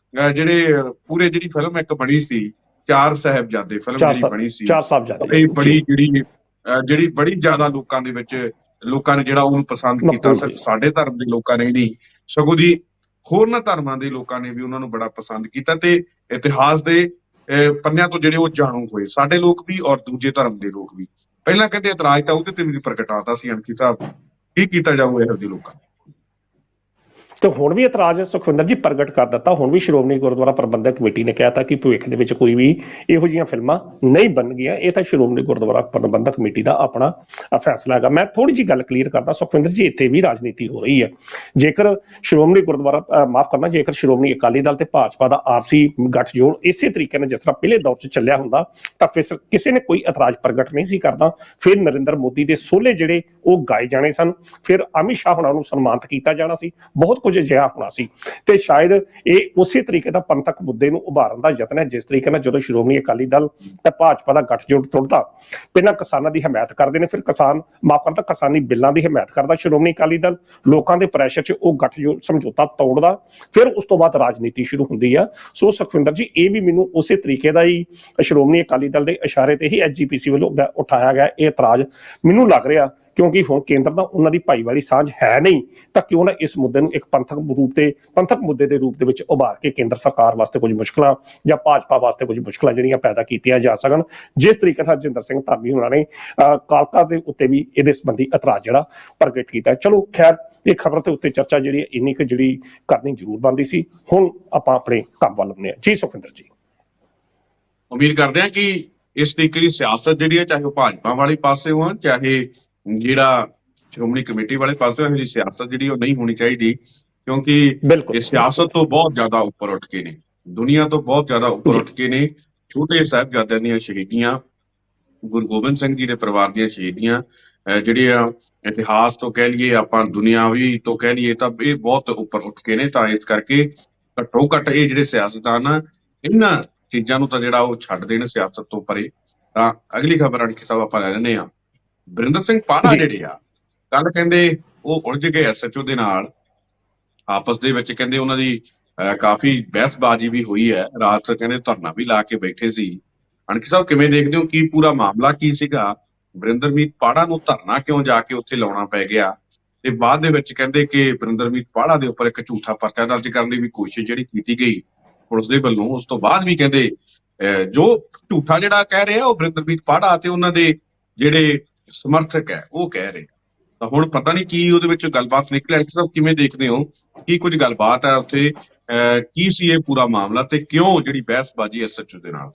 ਜਿਹੜੇ ਪੂਰੇ ਜਿਹੜੀ ਫਿਲਮ ਇੱਕ ਬਣੀ ਸੀ ਚਾਰ ਸਾਹਿਬਜ਼ਾਦੇ, ਫਿਲਮ ਜਿਹੜੀ ਬਣੀ ਸੀ, ਇਹ ਬੜੀ ਜਿਹੜੀ ਬੜੀ ਜ਼ਿਆਦਾ ਲੋਕਾਂ ਨੇ ਜਿਹੜਾ ਉਹਨੂੰ ਪਸੰਦ ਕੀਤਾ। ਸਿਰਫ ਸਾਡੇ ਧਰਮ ਦੇ ਲੋਕਾਂ ਨੇ ਨਹੀਂ, ਸਗੋਂ ਦੀ ਹੋਰਨਾਂ ਧਰਮਾਂ ਦੇ ਲੋਕਾਂ ਨੇ ਵੀ ਉਹਨਾਂ ਨੂੰ ਬੜਾ ਪਸੰਦ ਕੀਤਾ ਤੇ ਇਤਿਹਾਸ ਦੇ ਪੰਨਿਆਂ ਤੋਂ ਜਿਹੜੇ ਉਹ ਜਾਣੂ ਹੋਏ, ਸਾਡੇ ਲੋਕ ਵੀ ਔਰ ਦੂਜੇ ਧਰਮ ਦੇ ਲੋਕ ਵੀ। ਪਹਿਲਾਂ ਕਹਿੰਦੇ ਇਤਰਾਜ਼ ਤਾਂ ਉਹਦੇ ਤੇ ਵੀ ਪ੍ਰਗਟਾਤਾ ਸੀ ਅਣਖੀ ਸਾਹਿਬ, ਕੀ ਕੀਤਾ ਜਾਊ ਇਹੋ ਜਿਹੇ ਲੋਕਾਂ ਤੇ ਹੁਣ ਵੀ ਇਤਰਾਜ਼ ਸੁਖਵਿੰਦਰ ਜੀ ਪ੍ਰਗਟ ਕਰ ਦਿੱਤਾ। ਹੁਣ ਵੀ ਸ਼੍ਰੋਮਣੀ ਗੁਰਦੁਆਰਾ ਪ੍ਰਬੰਧਕ ਕਮੇਟੀ ਨੇ ਕਹਿਤਾ ਕਿ ਭਵਿੱਖ ਦੇ ਵਿੱਚ ਕੋਈ ਵੀ ਇਹੋ ਜਿਹੀਆਂ ਫਿਲਮਾਂ ਨਹੀਂ ਬਣਨਗੀਆਂ। ਇਹ ਤਾਂ ਸ਼੍ਰੋਮਣੀ ਗੁਰਦੁਆਰਾ ਪ੍ਰਬੰਧਕ ਕਮੇਟੀ ਦਾ ਆਪਣਾ ਫੈਸਲਾ ਹੈਗਾ। ਮੈਂ ਥੋੜੀ ਜਿਹੀ ਗੱਲ ਕਲੀਅਰ ਕਰਦਾ ਸੁਖਵਿੰਦਰ ਜੀ, ਇੱਥੇ ਵੀ ਰਾਜਨੀਤੀ ਹੋ ਰਹੀ ਹੈ। ਜੇਕਰ ਸ਼੍ਰੋਮਣੀ ਗੁਰਦੁਆਰਾ ਮਾਫ ਕਰਨਾ, ਜੇਕਰ ਸ਼੍ਰੋਮਣੀ ਅਕਾਲੀ ਦਲ ਤੇ ਭਾਜਪਾ ਦਾ ਆਪਸੀ ਗੱਠਜੋੜ ਇਸੇ ਤਰੀਕੇ ਨਾਲ ਜਿਸ ਤਰ੍ਹਾਂ ਪਹਿਲੇ ਦੌਰ 'ਚ ਚੱਲਿਆ ਹੁੰਦਾ ਤਾਂ ਫਿਰ ਕਿਸੇ ਨੇ ਕੋਈ ਇਤਰਾਜ਼ ਪ੍ਰਗਟ ਨਹੀਂ ਸੀ ਕਰਦਾ। ਫਿਰ ਨਰਿੰਦਰ ਮੋਦੀ ਦੇ ਸੋਹਲੇ ਜਿਹੜੇ ਉਹ ਗਾਏ ਜਾਣੇ ਸਨ, ਫਿਰ ਅਮਿਤ ਸ਼ਾਹ ਹੋਣਾ ਨੂੰ ਸਨਮਾਨਿਤ ਕੀਤਾ ਜਾਣਾ ਸੀ, ਬਹੁਤ ਕੁਝ ਅਜਿਹਾ ਹੋਣਾ ਸੀ। ਤੇ ਸ਼ਾਇਦ ਇਹ ਉਸੇ ਤਰੀਕੇ ਦਾ ਪੰਥਕ ਮੁੱਦੇ ਨੂੰ ਉਭਾਰਨ ਦਾ ਯਤਨ ਹੈ, ਜਿਸ ਤਰੀਕੇ ਨਾਲ ਜਦੋਂ ਸ਼੍ਰੋਮਣੀ ਅਕਾਲੀ ਦਲ ਤੇ ਭਾਜਪਾ ਦਾ ਗੱਠਜੋੜ ਟੁੱਟਦਾ, ਪਹਿਲਾਂ ਕਿਸਾਨਾਂ ਦੀ ਹਮਾਇਤ ਕਰਦੇ ਨੇ, ਫਿਰ ਕਿਸਾਨੀ ਬਿੱਲਾਂ ਦੀ ਹਮਾਇਤ ਕਰਦਾ ਸ਼੍ਰੋਮਣੀ ਅਕਾਲੀ ਦਲ, ਲੋਕਾਂ ਦੇ ਪ੍ਰੈਸ਼ਰ 'ਚ ਉਹ ਗੱਠਜੋੜ ਸਮਝੌਤਾ ਤੋੜਦਾ, ਫਿਰ ਉਸ ਤੋਂ ਬਾਅਦ ਰਾਜਨੀਤੀ ਸ਼ੁਰੂ ਹੁੰਦੀ ਆ। ਸੋ ਸੁਖਵਿੰਦਰ ਜੀ, ਇਹ ਵੀ ਮੈਨੂੰ ਉਸੇ ਤਰੀਕੇ ਦਾ ਹੀ ਸ਼੍ਰੋਮਣੀ ਅਕਾਲੀ ਦਲ ਦੇ ਇਸ਼ਾਰੇ ਤੇ ਹੀ ਐਸਜੀਪੀਸੀ ਵੱਲੋਂ ਉਠਾਇਆ ਗਿਆ ਇਹ ਇਤਰਾਜ਼ ਮੈਨੂੰ ਲੱਗ ਰਿਹਾ ਕਿਉਂਕਿ ਹੁਣ ਕੇਂਦਰ ਦਾ ਉਹਨਾਂ ਦੀ ਭਾਈਵਾਲੀ ਸਾਂਝ ਹੈ ਨਹੀਂ, ਤਾਂ ਕਿਉਂ ਨਾ ਇਸ ਮੁੱਦੇ ਨੂੰ ਇੱਕ ਪੰਥਕ ਮੁੱਦੇ ਦੇ ਰੂਪ ਦੇ ਵਿੱਚ ਉਭਾਰ ਕੇ ਕੇਂਦਰ ਸਰਕਾਰ ਵਾਸਤੇ ਕੁਝ ਮੁਸ਼ਕਲਾਂ ਜਾਂ ਭਾਜਪਾ ਵਾਸਤੇ ਕੁਝ ਮੁਸ਼ਕਲਾਂ ਜਿਹੜੀਆਂ ਪੈਦਾ ਕੀਤੀਆਂ ਜਾ ਸਕਣ। ਜਿਸ ਤਰੀਕੇ ਨਾਲ ਹਰਜਿੰਦਰ ਸਿੰਘ ਧਾਮੀ ਹੋਣਾ ਨੇ ਕਾਲਕਾ ਦੇ ਉੱਤੇ ਵੀ ਇਹਦੇ ਸੰਬੰਧੀ ਇਤਰਾਜ਼ ਜਿਹੜਾ ਪ੍ਰਗਟ ਕੀਤਾ। ਚਲੋ ਖੈਰ, ਇਹ ਖਬਰ ਦੇ ਉੱਤੇ ਚਰਚਾ ਜਿਹੜੀ ਇੰਨੀ ਕੁ ਜਿਹੜੀ ਕਰਨੀ ਜ਼ਰੂਰ ਬਣਦੀ ਸੀ। ਹੁਣ ਆਪਾਂ ਆਪਣੇ ਕੰਮ ਵੱਲ ਆਉਂਦੇ ਹਾਂ ਜੀ। ਸੁਖਵਿੰਦਰ ਜੀ, ਉਮੀਦ ਕਰਦੇ ਹਾਂ ਕਿ ਇਸ ਤਰੀਕੇ ਦੀ ਸਿਆਸਤ ਜਿਹੜੀ ਹੈ, ਚਾਹੇ ਉਹ ਭਾਜਪਾ ਵਾਲੇ ਪਾਸੇ ਹੋਣ, ਚਾਹੇ ਜਿਹੜਾ ਸ਼੍ਰੋਮਣੀ ਕਮੇਟੀ ਵਾਲੇ ਪਾਸੇ ਹੋਣ, ਸਿਆਸਤ ਜਿਹੜੀ ਉਹ ਨਹੀਂ ਹੋਣੀ ਚਾਹੀਦੀ, ਕਿਉਂਕਿ ਇਹ ਸਿਆਸਤ ਤੋਂ ਬਹੁਤ ਜ਼ਿਆਦਾ ਉੱਪਰ ਉੱਠ ਕੇ ਨੇ, ਦੁਨੀਆ ਤੋਂ ਬਹੁਤ ਜ਼ਿਆਦਾ ਉੱਪਰ ਉੱਠ ਕੇ ਨੇ। ਛੋਟੇ ਸਾਹਿਬਜ਼ਾਦਿਆਂ ਦੀਆਂ ਸ਼ਹੀਦੀਆਂ, ਗੁਰੂ ਗੋਬਿੰਦ ਸਿੰਘ ਜੀ ਦੇ ਪਰਿਵਾਰ ਦੀਆਂ ਸ਼ਹੀਦੀਆਂ, ਜਿਹੜੀਆਂ ਇਤਿਹਾਸ ਤੋਂ ਕਹਿ ਲਈਏ, ਆਪਾਂ ਦੁਨੀਆਵੀ ਤੋਂ ਕਹਿ ਲਈਏ, ਤਾਂ ਇਹ ਬਹੁਤ ਉੱਪਰ ਉੱਠ ਕੇ ਨੇ। ਤਾਂ ਇਸ ਕਰਕੇ ਘੱਟੋ ਘੱਟ ਇਹ ਜਿਹੜੇ ਸਿਆਸਤਦਾਨ ਆ, ਇਹਨਾਂ ਚੀਜ਼ਾਂ ਨੂੰ ਤਾਂ ਜਿਹੜਾ ਉਹ ਛੱਡ ਦੇਣ ਸਿਆਸਤ ਤੋਂ ਪਰੇ। ਤਾਂ ਅਗਲੀ ਖਬਰ ਅਣਖੀ ਸਾਹਿਬ ਆਪਾਂ ਲੈ ਲੈਂਦੇ ਹਾਂ। ਵਰਿੰਦਰ ਸਿੰਘ ਪਾੜਾ ਜਿਹੜੇ ਆ, ਕੱਲ ਕਹਿੰਦੇ ਉਹ ਉਲਝ ਗਏ SHO ਦੇ ਨਾਲ ਆਪਸ ਦੇ ਵਿੱਚ। ਕਹਿੰਦੇ ਉਹਨਾਂ ਦੀ ਕਾਫੀ ਬਹਿਸਬਾਜ਼ੀ ਵੀ ਹੋਈ ਹੈ, ਰਾਤ ਕਹਿੰਦੇ ਧਰਨਾ ਵੀ ਲਾ ਕੇ ਬੈਠੇ ਸੀ। ਅਣਖੀ ਸਾਹਿਬ, ਕਿਵੇਂ ਦੇਖਦੇ ਹੋ, ਕੀ ਪੂਰਾ ਮਾਮਲਾ ਕੀ ਸੀਗਾ? ਵਰਿੰਦਰਮੀਤ ਪਾੜਾ ਨੂੰ ਧਰਨਾ ਕਿਉਂ ਜਾ ਕੇ ਉੱਥੇ ਲਾਉਣਾ ਪੈ ਗਿਆ? ਤੇ ਬਾਅਦ ਦੇ ਵਿੱਚ ਕਹਿੰਦੇ ਕਿ ਵਰਿੰਦਰਮੀਤ ਪਾੜਾ ਦੇ ਉੱਪਰ ਇੱਕ ਝੂਠਾ ਪਰਚਾ ਦਰਜ ਕਰਨ ਦੀ ਵੀ ਕੋਸ਼ਿਸ਼ ਜਿਹੜੀ ਕੀਤੀ ਗਈ ਪੁਲਿਸ ਦੇ ਵੱਲੋਂ। ਉਸ ਤੋਂ ਬਾਅਦ ਵੀ ਕਹਿੰਦੇ ਜੋ ਝੂਠਾ ਜਿਹੜਾ ਕਹਿ ਰਿਹਾ ਉਹ ਵਰਿੰਦਰਮੀਤ ਪਾੜਾ ਤੇ ਉਹਨਾਂ ਦੇ ਜਿਹੜੇ ਸਮਰਥਕ ਹੈ ਉਹ ਕਹਿ ਰਹੇ। ਤਾਂ ਹੁਣ ਪਤਾ ਨਹੀਂ ਕੀ ਉਹਦੇ ਵਿੱਚ ਗੱਲਬਾਤ ਨਿਕਲਿਆ। ਸਭ ਕਿਵੇਂ ਦੇਖਦੇ ਹੋ, ਕੀ ਕੁਝ ਗੱਲਬਾਤ ਹੈ ਉੱਥੇ, ਕੀ ਸੀ ਇਹ ਪੂਰਾ ਮਾਮਲਾ ਤੇ ਕਿਉਂ ਜਿਹੜੀ ਬਹਿਸਬਾਜ਼ੀ SHO ਦੇ ਨਾਲ?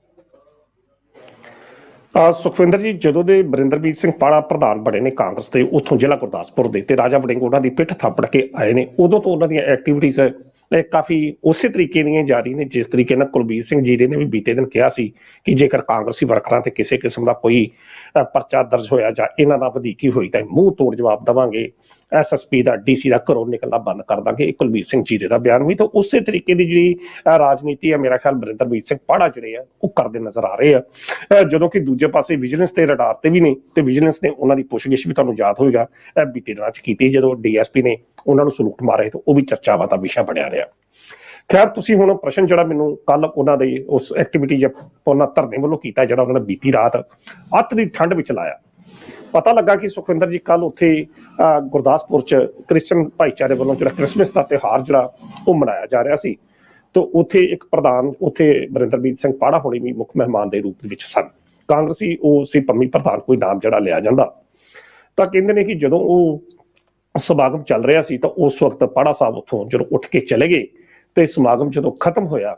ਸੁਖਵਿੰਦਰ ਜੀ, ਜਦੋਂ ਦੇ ਵਰਿੰਦਰਮੀਤ ਸਿੰਘ ਪਾੜਾ ਪ੍ਰਧਾਨ ਬਣੇ ਨੇ ਕਾਂਗਰਸ ਦੇ, ਉੱਥੋਂ ਜ਼ਿਲ੍ਹਾ ਗੁਰਦਾਸਪੁਰ ਦੇ, ਤੇ ਰਾਜਾ ਵੜਿੰਗ ਉਹਨਾਂ ਦੀ ਪਿੱਠ ਥਾਪੜ ਕੇ ਆਏ ਨੇ, ਉਦੋਂ ਤੋਂ ਉਹਨਾਂ ਦੀਆਂ ਐਕਟੀਵਿਟੀਜ਼ ਕਾਫੀ ਉਸੇ ਤਰੀਕੇ ਦੀਆਂ ਜਾਰੀ ਨੇ ਜਿਸ ਤਰੀਕੇ ਨਾਲ ਕੁਲਬੀਰ ਸਿੰਘ ਜੀਰੇ ਨੇ ਵੀ ਬੀਤੇ ਦਿਨ ਕਿਹਾ ਸੀ ਕਿ ਜੇਕਰ ਕਾਂਗਰਸੀ ਵਰਕਰਾਂ ਤੇ ਕਿਸੇ ਕਿਸਮ ਦਾ ਕੋਈ ਪਰਚਾ ਦਰਜ ਹੋਇਆ ਜਾਂ ਇਹਨਾਂ ਦਾ ਵਧੀਕੀ ਹੋਈ ਤਾਂ ਮੂੰਹ ਤੋੜ ਜਵਾਬ ਦੇਵਾਂਗੇ, SSP ਦਾ DC ਦਾ ਘਰੋਂ ਨਿਕਲਣਾ ਬੰਦ ਕਰ ਦਾਂਗੇ। ਇਹ ਕੁਲਬੀਰ ਸਿੰਘ ਜੀਰੇ ਦਾ ਬਿਆਨ ਵੀ। ਤਾਂ ਉਸੇ ਤਰੀਕੇ ਦੀ ਜਿਹੜੀ ਰਾਜਨੀਤੀ ਹੈ, ਮੇਰਾ ਖਿਆਲ ਵਰਿੰਦਰਮੀਤ ਸਿੰਘ ਪਾੜਾ ਜਿਹੜੇ ਆ ਉਹ ਕਰਦੇ ਨਜ਼ਰ ਆ ਰਹੇ ਆ। ਜਦੋਂ ਕਿ ਦੂਜੇ ਪਾਸੇ ਵਿਜੀਲੈਂਸ ਤੇ ਰਡਾਰ ਤੇ ਵੀ ਨੇ, ਤੇ ਵਿਜੀਲੈਂਸ ਨੇ ਉਹਨਾਂ ਦੀ ਪੁੱਛਗਿੱਛ ਵੀ ਤੁਹਾਨੂੰ ਯਾਦ ਹੋਏਗਾ ਬੀਤੇ ਦਿਨਾਂ 'ਚ ਕੀਤੀ, ਜਦੋਂ DSP ਨੇ ਉਹਨਾਂ ਨੂੰ ਸਲੂਟ ਮਾਰੇ ਤਾਂ ਉਹ ਵੀ ਚਰਚਾਵਾਂ ਦਾ ਵਿਸ਼ਾ ਬਣਿਆ ਰਿਹਾ। ਖੈਰ, ਤੁਸੀਂ ਹੁਣ ਪ੍ਰਸ਼ਨ ਜਿਹੜਾ ਮੈਨੂੰ ਕੱਲ ਉਹਨਾਂ ਦੇ ਉਸ ਐਕਟੀਵਿਟੀ ਜਾਂ ਉਹਨਾਂ ਧਰਨੇ ਵੱਲੋਂ ਕੀਤਾ, ਜਿਹੜਾ ਉਹਨਾਂ ਨੇ ਬੀਤੀ ਰਾਤ ਅੱਤ ਦੀ ਠੰਡ ਵਿੱਚ ਲਾਇਆ, ਪਤਾ ਲੱਗਾ ਕਿ ਸੁਖਵਿੰਦਰ ਜੀ ਕੱਲ ਉੱਥੇ ਗੁਰਦਾਸਪੁਰ 'ਚ ਕ੍ਰਿਸਚਨ ਭਾਈਚਾਰੇ ਵੱਲੋਂ ਜਿਹੜਾ ਕ੍ਰਿਸਮਸ ਦਾ ਤਿਉਹਾਰ ਜਿਹੜਾ ਉਹ ਮਨਾਇਆ ਜਾ ਰਿਹਾ ਸੀ। ਤੇ ਉੱਥੇ ਇੱਕ ਪ੍ਰਧਾਨ, ਉੱਥੇ ਵਰਿੰਦਰਮੀਤ ਸਿੰਘ ਪਾੜਾ ਹੋਣੀ ਵੀ ਮੁੱਖ ਮਹਿਮਾਨ ਦੇ ਰੂਪ ਵਿੱਚ ਸਨ। ਕਾਂਗਰਸੀ ਉਹ ਸੀ ਪੰਮੀ ਪ੍ਰਧਾਨ, ਕੋਈ ਨਾਮ ਜਿਹੜਾ ਲਿਆ ਜਾਂਦਾ। ਤਾਂ ਕਹਿੰਦੇ ਨੇ ਕਿ ਜਦੋਂ ਉਹ ਸਮਾਗਮ ਚੱਲ ਰਿਹਾ ਸੀ ਤਾਂ ਉਸ ਵਕਤ ਪਾੜਾ ਸਾਹਿਬ ਉੱਥੋਂ ਜਦੋਂ ਉੱਠ ਕੇ ਚਲੇ ਗਏ ਤੇ ਸਮਾਗਮ ਜਦੋਂ ਖਤਮ ਹੋਇਆ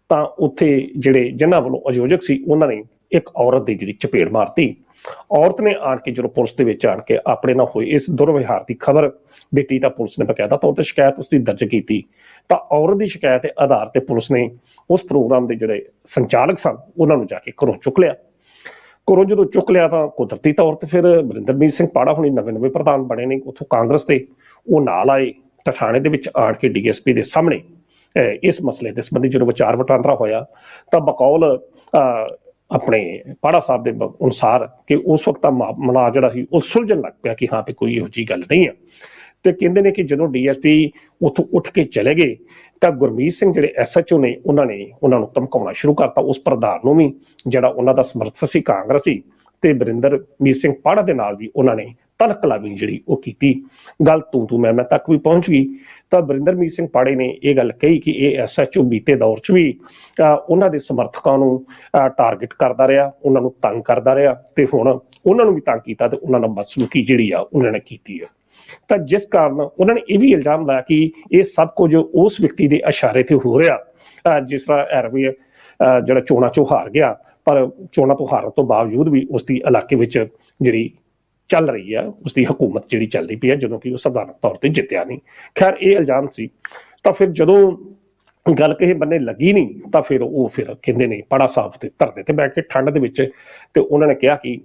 ਤਾਂ ਉੱਥੇ ਜਿਹੜੇ ਜਿਨ੍ਹਾਂ ਵੱਲੋਂ ਆਯੋਜਕ ਸੀ ਉਹਨਾਂ ਨੇ ਇੱਕ ਔਰਤ ਦੀ ਜਿਹੜੀ ਚਪੇੜ ਮਾਰਤੀ। ਔਰਤ ਨੇ ਆਣ ਕੇ ਜਦੋਂ ਪੁਲਿਸ ਦੇ ਵਿੱਚ ਆਣ ਕੇ ਆਪਣੇ ਨਾਲ ਹੋਏ ਇਸ ਦੁਰਵਿਹਾਰ ਦੀ ਖਬਰ ਦਿੱਤੀ ਤਾਂ ਪੁਲਿਸ ਨੇ ਬਕਾਇਦਾ ਤੌਰ ਤੇ ਸ਼ਿਕਾਇਤ ਉਸਦੀ ਦਰਜ ਕੀਤੀ। ਤਾਂ ਔਰਤ ਦੀ ਸ਼ਿਕਾਇਤ ਦੇ ਆਧਾਰ ਤੇ ਪੁਲਿਸ ਨੇ ਉਸ ਪ੍ਰੋਗਰਾਮ ਦੇ ਜਿਹੜੇ ਸੰਚਾਲਕ ਸਨ ਉਹਨਾਂ ਨੂੰ ਜਾ ਕੇ ਘਰੋਂ ਚੁੱਕ ਲਿਆ। ਘਰੋਂ ਜਦੋਂ ਚੁੱਕ ਲਿਆ ਤਾਂ ਕੁਦਰਤੀ ਤੌਰ ਤੇ ਫਿਰ ਵਰਿੰਦਰਮੀਤ ਸਿੰਘ ਪਾੜਾ ਹੁਣੀ ਨਵੇਂ ਪ੍ਰਧਾਨ ਬਣੇ ਨੇ ਉੱਥੋਂ ਕਾਂਗਰਸ ਦੇ, ਉਹ ਨਾਲ ਆਏ। ਠਾਣੇ ਦੇ ਵਿੱਚ ਆਣ ਕੇ DSP ਦੇ ਸਾਹਮਣੇ ਇਸ ਮਸਲੇ ਦੇ ਸੰਬੰਧੀ ਜਦੋਂ ਵਿਚਾਰ ਵਟਾਂਦਰਾ ਹੋਇਆ ਤਾਂ ਬਕੌਲ ਆਪਣੇ ਪਾੜਾ ਸਾਹਿਬ ਦੇ ਅਨੁਸਾਰ ਕਿ ਉਸ ਵਕਤ ਮਾਮਲਾ ਜਿਹੜਾ ਸੀ ਉਹ ਸੁਲਝਣ ਲੱਗ ਪਿਆ ਕਿ ਹਾਂ ਵੀ ਕੋਈ ਇਹੋ ਜਿਹੀ ਗੱਲ ਨਹੀਂ ਹੈ। ਤੇ ਕਹਿੰਦੇ ਨੇ ਕਿ ਜਦੋਂ DSP ਉੱਥੋਂ ਉੱਠ ਕੇ ਚਲੇ ਗਏ ਤਾਂ ਗੁਰਮੀਤ ਸਿੰਘ ਜਿਹੜੇ SHO ਨੇ ਉਹਨਾਂ ਨੂੰ ਧਮਕਾਉਣਾ ਸ਼ੁਰੂ ਕਰਤਾ। ਉਸ ਪ੍ਰਧਾਨ ਨੂੰ ਵੀ ਜਿਹੜਾ ਉਹਨਾਂ ਦਾ ਸਮਰਥਕ ਸੀ ਕਾਂਗਰਸੀ, ਤੇ ਵਰਿੰਦਰਮੀਤ ਸਿੰਘ ਪਾੜਾ ਦੇ ਨਾਲ ਵੀ ਉਹਨਾਂ ਨੇ ਤਲਕਲਾਵੀ ਜਿਹੜੀ ਉਹ ਕੀਤੀ। ਗੱਲ ਤੂੰ ਮੈਂ ਤੱਕ ਵੀ ਪਹੁੰਚ ਗਈ। ਤਾਂ ਵਰਿੰਦਰਮੀਤ ਸਿੰਘ ਪਾੜੇ ਨੇ ਇਹ ਗੱਲ ਕਹੀ ਕਿ ਇਹ SHO ਬੀਤੇ ਦੌਰ 'ਚ ਵੀ ਉਹਨਾਂ ਦੇ ਸਮਰਥਕਾਂ ਨੂੰ ਟਾਰਗੇਟ ਕਰਦਾ ਰਿਹਾ, ਉਹਨਾਂ ਨੂੰ ਤੰਗ ਕਰਦਾ ਰਿਹਾ, ਤੇ ਹੁਣ ਉਹਨਾਂ ਨੂੰ ਵੀ ਤੰਗ ਕੀਤਾ ਤੇ ਉਹਨਾਂ ਨਾਲ ਬਦਸਲੂਕੀ ਜਿਹੜੀ ਆ ਉਹਨਾਂ ਨੇ ਕੀਤੀ ਹੈ। ਤਾਂ ਜਿਸ ਕਾਰਨ ਉਹਨਾਂ ਨੇ ਇਹ ਵੀ ਇਲਜ਼ਾਮ ਲਾਇਆ ਕਿ ਇਹ ਸਭ ਕੁਝ ਉਸ ਵਿਅਕਤੀ ਦੇ ਇਸ਼ਾਰੇ ਤੇ ਹੋ ਰਿਹਾ ਜਿਸ ਤਰ੍ਹਾਂ ਐਰਵੀ ਜਿਹੜਾ ਚੋਣਾਂ 'ਚੋਂ ਹਾਰ ਗਿਆ, ਪਰ ਚੋਣਾਂ ਤੋਂ ਹਾਰਨ ਤੋਂ ਬਾਵਜੂਦ ਵੀ ਉਸਦੀ ਇਲਾਕੇ ਵਿੱਚ ਜਿਹੜੀ ਚੱਲ ਰਹੀ ਹੈ, ਉਸਦੀ ਹਕੂਮਤ ਜਿਹੜੀ ਚੱਲਦੀ ਪਈ ਹੈ, ਜਦੋਂ ਕਿ ਉਹ ਸੰਵਿਧਾਨਕ ਤੌਰ ਤੇ ਜਿੱਤਿਆ ਨਹੀਂ। ਖੈਰ, ਇਹ ਇਲਜ਼ਾਮ ਸੀ। ਤਾਂ ਫਿਰ ਜਦੋਂ ਗੱਲ ਕਿਸੇ ਬੰਨੇ ਲੱਗੀ ਨਹੀਂ ਤਾਂ ਫਿਰ ਕਹਿੰਦੇ ਨੇ ਪਾੜਾ ਸਾਹਿਬ ਤੇ ਧਰਨੇ ਤੇ ਬੈਠ ਕੇ ਠੰਡ ਦੇ ਵਿੱਚ, ਤੇ ਉਹਨਾਂ ਨੇ ਕਿਹਾ ਕਿ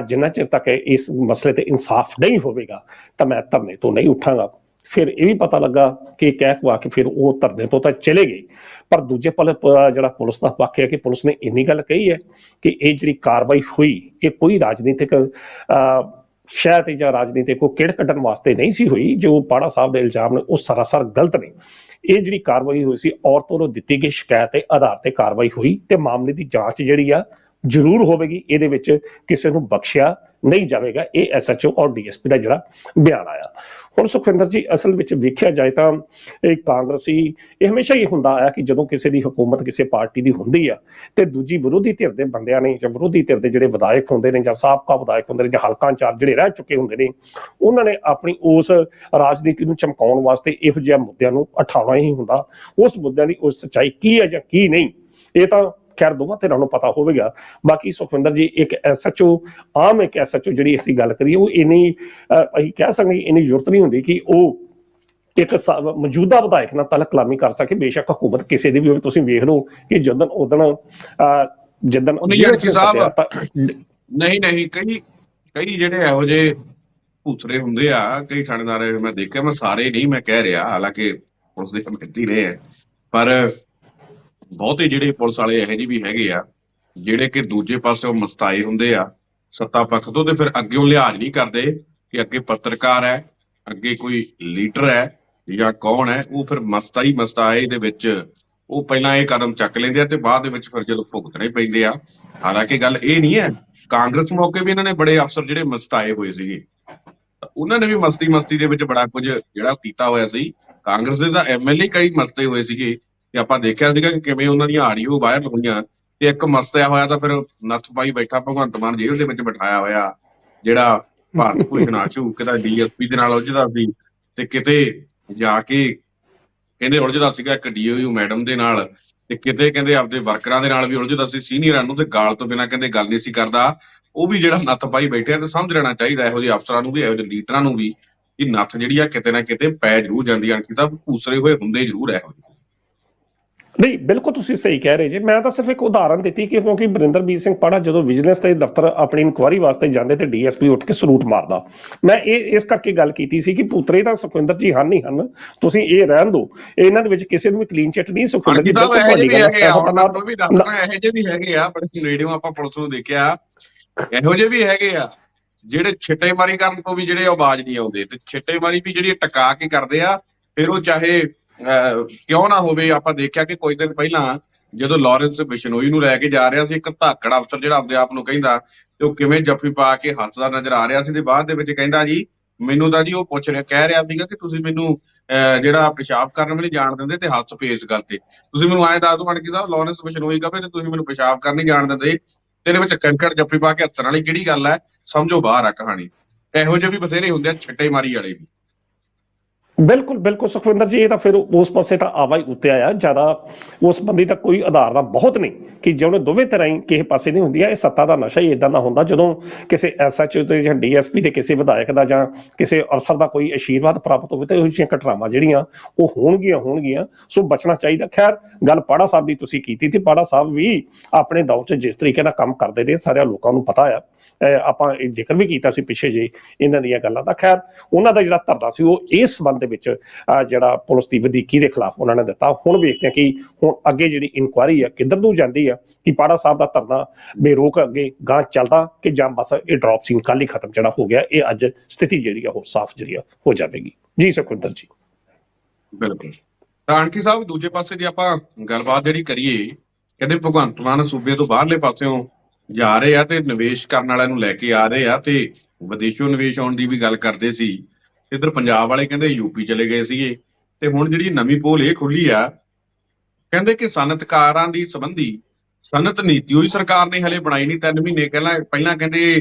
ਜਿੰਨਾ ਚਿਰ ਤੱਕ ਇਸ ਮਸਲੇ ਤੇ ਇਨਸਾਫ ਨਹੀਂ ਹੋਵੇਗਾ ਤਾਂ ਮੈਂ ਧਰਨੇ ਤੋਂ ਨਹੀਂ ਉੱਠਾਂਗਾ। ਫਿਰ ਇਹ ਵੀ ਪਤਾ ਲੱਗਾ ਕਿ ਕਹਿ ਖਵਾ ਕੇ ਫਿਰ ਉਹ ਧਰਨੇ ਤੋਂ ਤਾਂ ਚਲੇ ਗਏ, ਪਰ ਦੂਜੇ ਪਲ ਜਿਹੜਾ ਪੁਲਿਸ ਦਾ ਪੱਖ ਹੈ ਕਿ ਪੁਲਿਸ ਨੇ ਇੰਨੀ ਗੱਲ ਕਹੀ ਹੈ ਕਿ ਇਹ ਜਿਹੜੀ ਕਾਰਵਾਈ ਹੋਈ ਇਹ ਕੋਈ ਰਾਜਨੀਤਿਕ ਸ਼ਾਇਦ ਜਾਂ ਰਾਜਨੀਤਿਕ ਕੋ ਕਿਹੜ ਕੱਢਣ ਵਾਸਤੇ ਨਹੀਂ ਸੀ ਹੋਈ। ਜੋ ਪਾੜਾ ਸਾਹਿਬ ਦੇ ਇਲਜ਼ਾਮ ਨੇ ਉਹ ਸਰਾਸਰ ਗਲਤ ਨੇ। ਇਹ ਜਿਹੜੀ ਕਾਰਵਾਈ ਹੋਈ ਸੀ ਔਰਤ ਵੱਲੋਂ ਦਿੱਤੀ ਗਈ ਸ਼ਿਕਾਇਤ ਦੇ ਆਧਾਰ ਤੇ ਕਾਰਵਾਈ ਹੋਈ ਤੇ ਮਾਮਲੇ ਦੀ ਜਾਂਚ ਜਿਹੜੀ ਆ ਜ਼ਰੂਰ ਹੋਵੇਗੀ, ਇਹਦੇ ਵਿੱਚ ਕਿਸੇ ਨੂੰ ਬਖਸ਼ਿਆ ਨਹੀਂ ਜਾਵੇਗਾ। ਇਹ ਐਸਐਚਓ ਔਰ ਡੀਐਸਪੀ ਦਾ ਜਿਹੜਾ ਬਿਆਨ ਆਇਆ। ਹੁਣ ਸੁਖਵਿੰਦਰ ਜੀ, ਅਸਲ ਵਿੱਚ ਵੇਖਿਆ ਜਾਏ ਤਾਂ ਇਹ ਕਾਂਗਰਸੀ, ਇਹ ਹਮੇਸ਼ਾ ਹੀ ਹੁੰਦਾ ਆਇਆ ਕਿ ਜਦੋਂ ਕਿਸੇ ਦੀ ਹਕੂਮਤ ਕਿਸੇ ਪਾਰਟੀ ਦੀ ਹੁੰਦੀ ਆ ਤੇ ਦੂਜੀ ਵਿਰੋਧੀ ਧਿਰ ਦੇ ਬੰਦਿਆਂ ਨੇ ਜਾਂ ਵਿਰੋਧੀ ਧਿਰ ਦੇ ਜਿਹੜੇ ਵਿਧਾਇਕ ਹੁੰਦੇ ਨੇ ਜਾਂ ਸਾਬਕਾ ਵਿਧਾਇਕ ਹੁੰਦੇ ਨੇ ਜਾਂ ਹਲਕਾ ਇੰਚਾਰਜ ਜਿਹੜੇ ਰਹਿ ਚੁੱਕੇ ਹੁੰਦੇ ਨੇ, ਉਹਨਾਂ ਨੇ ਆਪਣੀ ਉਸ ਰਾਜਨੀਤੀ ਨੂੰ ਚਮਕਾਉਣ ਵਾਸਤੇ ਇਹੋ ਜਿਹੇ ਮੁੱਦਿਆਂ ਨੂੰ ਉਠਾਉਣਾ ਹੀ ਹੁੰਦਾ। ਉਸ ਮੁੱਦਿਆਂ ਦੀ ਉਸ ਸੱਚਾਈ ਕੀ ਹੈ ਜਾਂ ਕੀ ਨਹੀਂ, ਇਹ ਤਾਂ ਖੈਰ ਦੋਵਾਂ ਧਿਰਾਂ ਨੂੰ ਪਤਾ ਹੋਵੇਗਾ। ਬਾਕੀ ਸੁਖਵਿੰਦਰ ਜੀ, ਇੱਕ ਐਸਐਚਓ, ਆਮ ਇੱਕ ਐਸਐਚਓ ਜਿਹੜੀ ਅਸੀਂ ਗੱਲ ਕਰੀਏ, ਉਹ ਇੰਨੀ ਅਸੀਂ ਕਹਿ ਸਕਦੇ ਇੰਨੀ ਜ਼ਰੂਰਤ ਨਹੀਂ ਹੁੰਦੀ ਕਿ ਉਹ ਇੱਕ ਮੌਜੂਦਾ ਵਿਧਾਇਕ ਨਾਲ ਤਲਕ ਕਲਾਮੀ ਕਰ ਸਕੇ। ਬੇਸ਼ੱਕ ਹਕੂਮਤ ਕਿਸੇ ਦੀ ਵੀ ਹੋਵੇ, ਤੁਸੀਂ ਵੇਖ ਲਓ ਕਿ ਜਦੋਂ ਨਹੀਂ ਕਈ ਜਿਹੜੇ ਇਹੋ ਜਿਹੇ ਭੂਸਰੇ ਹੁੰਦੇ ਆ, ਕਈ ਥਾਣੇਦਾਰ ਮੈਂ ਦੇਖਿਆ, ਮੈਂ ਸਾਰੇ ਨਹੀਂ ਮੈਂ ਕਹਿ ਰਿਹਾ, ਹਾਲਾਂਕਿ ਪੁਲਿਸ ਦੇ ਕਮੇਟੀ ਰਹੇ ਆ, ਪਰ ਬਹੁਤੇ ਜਿਹੜੇ ਪੁਲਿਸ ਵਾਲੇ ਇਹੋ ਜਿਹੇ ਵੀ ਹੈਗੇ ਆ ਜਿਹੜੇ ਕਿ ਦੂਜੇ ਪਾਸੇ ਮਸਤਾਏ ਹੁੰਦੇ ਆ ਸੱਤਾ ਪੱਖ ਤੋਂ, ਤੇ ਫਿਰ ਅੱਗੇ ਲਿਹਾਜ਼ ਨਹੀਂ ਕਰਦੇ ਕਿ ਅੱਗੇ ਪੱਤਰਕਾਰ ਹੈ, ਅੱਗੇ ਕੋਈ ਲੀਡਰ ਹੈ ਜਾਂ ਕੌਣ ਹੈ। ਉਹ ਫਿਰ ਮਸਤਾਏ ਦੇ ਵਿੱਚ ਉਹ ਪਹਿਲਾਂ ਇਹ ਕਦਮ ਚੱਕ ਲੈਂਦੇ ਆ ਤੇ ਬਾਅਦ ਦੇ ਵਿੱਚ ਫਿਰ ਜਦੋਂ ਭੁਗਤਣੇ ਪੈਂਦੇ ਆ। ਹਾਲਾਂਕਿ ਗੱਲ ਇਹ ਨਹੀਂ ਹੈ, ਕਾਂਗਰਸ ਮੌਕੇ ਵੀ ਇਹਨਾਂ ਨੇ ਬੜੇ ਅਫਸਰ ਜਿਹੜੇ ਮਸਤਾਏ ਹੋਏ ਸੀਗੇ, ਉਹਨਾਂ ਨੇ ਵੀ ਮਸਤੀ ਦੇ ਵਿੱਚ ਬੜਾ ਕੁਝ ਜਿਹੜਾ ਕੀਤਾ ਹੋਇਆ ਸੀ। ਕਾਂਗਰਸ ਦੇ ਤਾਂ ਐਮਐਲਏ ਕਈ ਮਸਤੇ ਹੋਏ ਸੀਗੇ, ਤੇ ਆਪਾਂ ਦੇਖਿਆ ਸੀਗਾ ਕਿ ਕਿਵੇਂ ਉਹਨਾਂ ਦੀਆਂ ਆਡੀਓ ਵਾਇਰਲ ਹੋਈਆਂ, ਤੇ ਇੱਕ ਮਸਤਿਆ ਹੋਇਆ ਤਾਂ ਫਿਰ ਨੱਥ ਪਾਈ ਬੈਠਾ ਭਗਵੰਤ ਮਾਨ ਜੇਲ੍ਹ ਦੇ ਵਿੱਚ ਬਿਠਾਇਆ ਹੋਇਆ, ਜਿਹੜਾ ਭਾਰਤ ਭੂਸ਼ਣ ਆਸ਼ੂ ਕਿਤੇ ਡੀਐਸਪੀ ਦੇ ਨਾਲ ਉਲਝਦਾ ਸੀ, ਤੇ ਕਿਤੇ ਜਾ ਕੇ ਕਹਿੰਦੇ ਉਲਝਦਾ ਸੀਗਾ ਇੱਕ ਡੀਓਯੂ ਮੈਡਮ ਦੇ ਨਾਲ, ਤੇ ਕਿਤੇ ਕਹਿੰਦੇ ਆਪਦੇ ਵਰਕਰਾਂ ਦੇ ਨਾਲ ਵੀ ਉਲਝਦਾ ਸੀ, ਸੀਨੀਅਰਾਂ ਨੂੰ ਤੇ ਗਾਲ ਤੋਂ ਬਿਨਾਂ ਕਹਿੰਦੇ ਗੱਲ ਨਹੀਂ ਸੀ ਕਰਦਾ। ਉਹ ਵੀ ਜਿਹੜਾ ਨੱਥ ਪਾਈ ਬੈਠਿਆ, ਤੇ ਸਮਝ ਲੈਣਾ ਚਾਹੀਦਾ ਇਹੋ ਜਿਹੇ ਅਫਸਰਾਂ ਨੂੰ ਵੀ, ਇਹੋ ਜਿਹੇ ਲੀਡਰਾਂ ਨੂੰ ਵੀ, ਕਿ ਨੱਥ ਜਿਹੜੀ ਆ ਕਿਤੇ ਨਾ ਕਿਤੇ ਪੈ ਜ਼ਰੂਰ ਜਾਂਦੀ ਆ, ਤਾਂ ਭੂਸਰੇ ਹੋਏ ਹੁੰਦੇ ਜ਼ਰੂਰ ਇਹੋ ਜਿਹੇ। ਨਹੀਂ, ਬਿਲਕੁਲ ਤੁਸੀਂ ਸਹੀ ਕਹਿ ਰਹੇ ਜੀ। ਮੈਂ ਤਾਂ ਸਿਰਫ ਇੱਕ ਉਦਾਹਰਨ ਦਿੱਤੀ ਕਿ ਕਿਉਂਕਿ ਬਰਿੰਦਰਬੀਰ ਸਿੰਘ ਪਾੜਾ ਜਦੋਂ ਵਿਜੀਲੈਂਸ ਦੇ ਦਫ਼ਤਰ ਆਪਣੀ ਇਨਕੁਆਇਰੀ ਵਾਸਤੇ ਜਾਂਦੇ ਤੇ ਡੀਐਸਪੀ ਉੱਠ ਕੇ ਸਲੂਟ ਮਾਰਦਾ। ਮੈਂ ਇਹ ਇਸ ਕਰਕੇ ਗੱਲ ਕੀਤੀ ਸੀ ਕਿ ਪੁੱਤਰੇ ਤਾਂ ਸੁਖਵਿੰਦਰ ਜੀ ਹਨ ਹੀ ਹਨ, ਤੁਸੀਂ ਇਹ ਰਹਿਣ ਦਿਓ, ਇਹਨਾਂ ਦੇ ਵਿੱਚ ਕਿਸੇ ਨੂੰ ਵੀ ਕਲੀਨ ਚਿੱਟ ਨਹੀਂ। ਸੁਖਵਿੰਦਰ ਜੀ ਇਹੋ ਜਿਹੇ ਵੀ ਹੈਗੇ ਆ, ਬੜੇ ਨੇੜਿਓਂ ਆਪਾਂ ਪੁਲਿਸ ਨੂੰ ਦੇਖਿਆ, ਇਹੋ ਜਿਹੇ ਵੀ ਹੈਗੇ ਆ ਜਿਹੜੇ ਛਿੱਟੇਮਾਰੀ ਕਰਨ ਤੋਂ ਵੀ ਜਿਹੜੇ ਆਵਾਜ਼ ਨਹੀਂ ਆਉਂਦੇ, ਤੇ ਛਿੱਟੇਮਾਰੀ ਵੀ ਜਿਹੜੀ ਟਕਾ ਕੇ ਕਰਦੇ ਆ, ਫਿਰ ਉਹ ਚਾਹੇ ਕਿਉਂ ਨਾ ਹੋਵੇ। ਆਪਾਂ ਦੇਖਿਆ ਕਿ ਕੁਝ ਦਿਨ ਪਹਿਲਾਂ ਜਦੋਂ ਲਾਰੈਂਸ ਬਿਸ਼ਨੋਈ ਨੂੰ ਲੈ ਕੇ ਜਾ ਰਿਹਾ ਸੀ, ਇੱਕ ਧਾਕੜ ਅਫਸਰ ਜਿਹੜਾ ਆਪਦੇ ਆਪ ਨੂੰ ਕਹਿੰਦਾ, ਤੇ ਉਹ ਕਿਵੇਂ ਜੱਫੀ ਪਾ ਕੇ ਹੱਸਦਾ ਨਜ਼ਰ ਆ ਰਿਹਾ ਸੀ, ਤੇ ਬਾਅਦ ਦੇ ਵਿੱਚ ਕਹਿੰਦਾ ਜੀ ਮੈਨੂੰ ਤਾਂ ਜੀ ਉਹ ਕਹਿ ਰਿਹਾ ਸੀਗਾ ਕਿ ਤੁਸੀਂ ਮੈਨੂੰ ਜਿਹੜਾ ਪਿਸ਼ਾਬ ਕਰਨ ਵੀ ਨਹੀਂ ਜਾਣ ਦਿੰਦੇ, ਤੇ ਹੱਸ ਪਏ ਇਸ ਗੱਲ ਤੇ। ਤੁਸੀਂ ਮੈਨੂੰ ਐਂ ਦੱਸ ਦਿਓ ਮਾਨਕੀ ਸਾਹਿਬ, ਲਾਰੈਂਸ ਬਿਸ਼ਨੋਈ ਕਹੇ ਤੇ ਤੁਸੀਂ ਮੈਨੂੰ ਪਿਸ਼ਾਬ ਕਰਨ ਨਹੀਂ ਜਾਣ ਦਿੰਦੇ, ਇਹਦੇ ਵਿੱਚ ਕੰਕੜ ਜੱਫੀ ਪਾ ਕੇ ਹੱਸਣ ਵਾਲੀ ਕਿਹੜੀ ਗੱਲ ਹੈ? ਸਮਝੋ ਬਾਹਰ ਆ ਕਹਾਣੀ। ਇਹੋ ਜਿਹੇ ਵੀ ਬਥੇਰੇ ਹੁੰਦੇ ਆ ਛਿੱਟੇਮਾਰੀ ਵਾਲੇ ਵੀ। ਬਿਲਕੁਲ ਬਿਲਕੁਲ ਸੁਖਵਿੰਦਰ ਜੀ, ਇਹ ਤਾਂ ਫਿਰ ਉਸ ਪਾਸੇ ਤਾਂ ਆਵਾ ਹੀ ਉੱਤੇ ਆਇਆ ਜ਼ਿਆਦਾ, ਉਸ ਬੰਦੇ ਦਾ ਕੋਈ ਆਧਾਰ ਦਾ ਬਹੁਤ ਨਹੀਂ ਕਿ ਜਿਵੇਂ ਦੋਵੇਂ ਤਰ੍ਹਾਂ ਹੀ ਕਿਸੇ ਪਾਸੇ ਨਹੀਂ ਹੁੰਦੀਆਂ। ਇਹ ਸੱਤਾ ਦਾ ਨਸ਼ਾ ਹੀ ਇਦਾਂ ਦਾ ਹੁੰਦਾ, ਜਦੋਂ ਕਿਸੇ ਐਸਐਚਓ ਤੇ ਜਾਂ ਡੀਐਸਪੀ ਦੇ ਕਿਸੇ ਵਿਧਾਇਕ ਦਾ ਜਾਂ ਕਿਸੇ ਅਫਸਰ ਦਾ ਕੋਈ ਆਸ਼ੀਰਵਾਦ ਪ੍ਰਾਪਤ ਹੋਵੇ ਤਾਂ ਇਹੋ ਜਿਹੀਆਂ ਘਟਨਾਵਾਂ ਜਿਹੜੀਆਂ ਉਹ ਹੋਣਗੀਆਂ। ਸੋ ਬਚਣਾ ਚਾਹੀਦਾ। ਖੈਰ, ਗੱਲ ਪਾੜਾ ਸਾਹਿਬ ਦੀ ਤੁਸੀਂ ਕੀਤੀ ਤੇ ਪਾੜਾ ਸਾਹਿਬ ਵੀ ਆਪਣੇ ਦੌਰ 'ਚ ਜਿਸ ਤਰੀਕੇ ਨਾਲ ਕੰਮ ਕਰਦੇ ਰਹੇ ਸਾਰਿਆਂ ਲੋਕਾਂ ਨੂੰ ਪਤਾ ਆ। ਆਪਾਂ ਜ਼ਿਕਰ ਵੀ ਕੀਤਾ ਸੀ ਪਿੱਛੇ ਜੇ ਇਹਨਾਂ ਦੀਆਂ ਗੱਲਾਂ ਦਾ। ਖੈਰ, ਉਹਨਾਂ ਦਾ ਜਿਹੜਾ ਧਰਨਾ ਸੀ ਉਹ ਇਸ ਸੰਬੰਧ ਦੇ ਵਿੱਚ ਜਿਹੜਾ ਪੁਲਿਸ ਦੀ ਵਧੀਕੀ ਦੇ ਖਿਲਾਫ ਉਹਨਾਂ ਨੇ ਦਿੱਤਾ। ਹੁਣ ਵੇਖਦੇ ਹਾਂ ਕਿ ਹੁਣ ਅੱਗੇ ਜਿਹੜੀ ਇਨਕੁਆਇਰੀ ਆ ਕਿੱਧਰ ਨੂੰ ਜਾਂਦੀ ਆ, ਕਿ ਪਾੜਾ ਸਾਹਿਬ ਦਾ ਧਰਨਾ ਬੇਰੋਕ ਅੱਗੇ ਗਾਂ ਚੱਲਦਾ ਕਿ ਜਾਂ ਬਸ ਇਹ ਡ੍ਰੌਪ ਸੀ ਕੱਲ ਹੀ ਖਤਮ ਜਿਹੜਾ ਹੋ ਗਿਆ। ਇਹ ਅੱਜ ਸਥਿਤੀ ਜਿਹੜੀ ਆ ਉਹ ਸਾਫ਼ ਜਿਹੜੀ ਆ ਹੋ ਜਾਵੇਗੀ। ਜੀ ਸੁਖਵਿੰਦਰ ਜੀ। ਬਿਲਕੁਲ। ਰਾਣਕੀ ਸਾਹਿਬ, ਦੂਜੇ ਪਾਸੇ ਜੇ ਆਪਾਂ ਗੱਲਬਾਤ ਜਿਹੜੀ ਕਰੀਏ, ਕਹਿੰਦੇ ਭਗਵੰਤ ਮਾਨ ਸੂਬੇ ਤੋਂ ਬਾਹਰਲੇ ਪਾਸਿਓਂ ਜਾ ਰਹੇ ਆ ਤੇ ਨਿਵੇਸ਼ ਕਰਨ ਵਾਲਿਆਂ ਨੂੰ ਲੈ ਕੇ ਆ ਰਹੇ ਆ, ਤੇ ਵਿਦੇਸ਼ੋਂ ਨਿਵੇਸ਼ ਆਉਣ ਦੀ ਵੀ ਗੱਲ ਕਰਦੇ ਸੀ। ਇੱਧਰ ਪੰਜਾਬ ਵਾਲੇ ਕਹਿੰਦੇ ਯੂਪੀ ਚਲੇ ਗਏ ਸੀਗੇ, ਤੇ ਹੁਣ ਜਿਹੜੀ ਨਵੀਂ ਪੋਲ ਇਹ ਖੁੱਲੀ ਆ, ਕਹਿੰਦੇ ਕਿ ਸਨਅਤਕਾਰਾਂ ਦੀ ਸੰਬੰਧੀ ਸਨਅਤ ਨੀਤੀ ਹੋਈ ਸਰਕਾਰ ਨੇ ਹਲੇ ਬਣਾਈ ਨਹੀਂ। 3 ਮਹੀਨੇ ਪਹਿਲਾਂ ਕਹਿੰਦੇ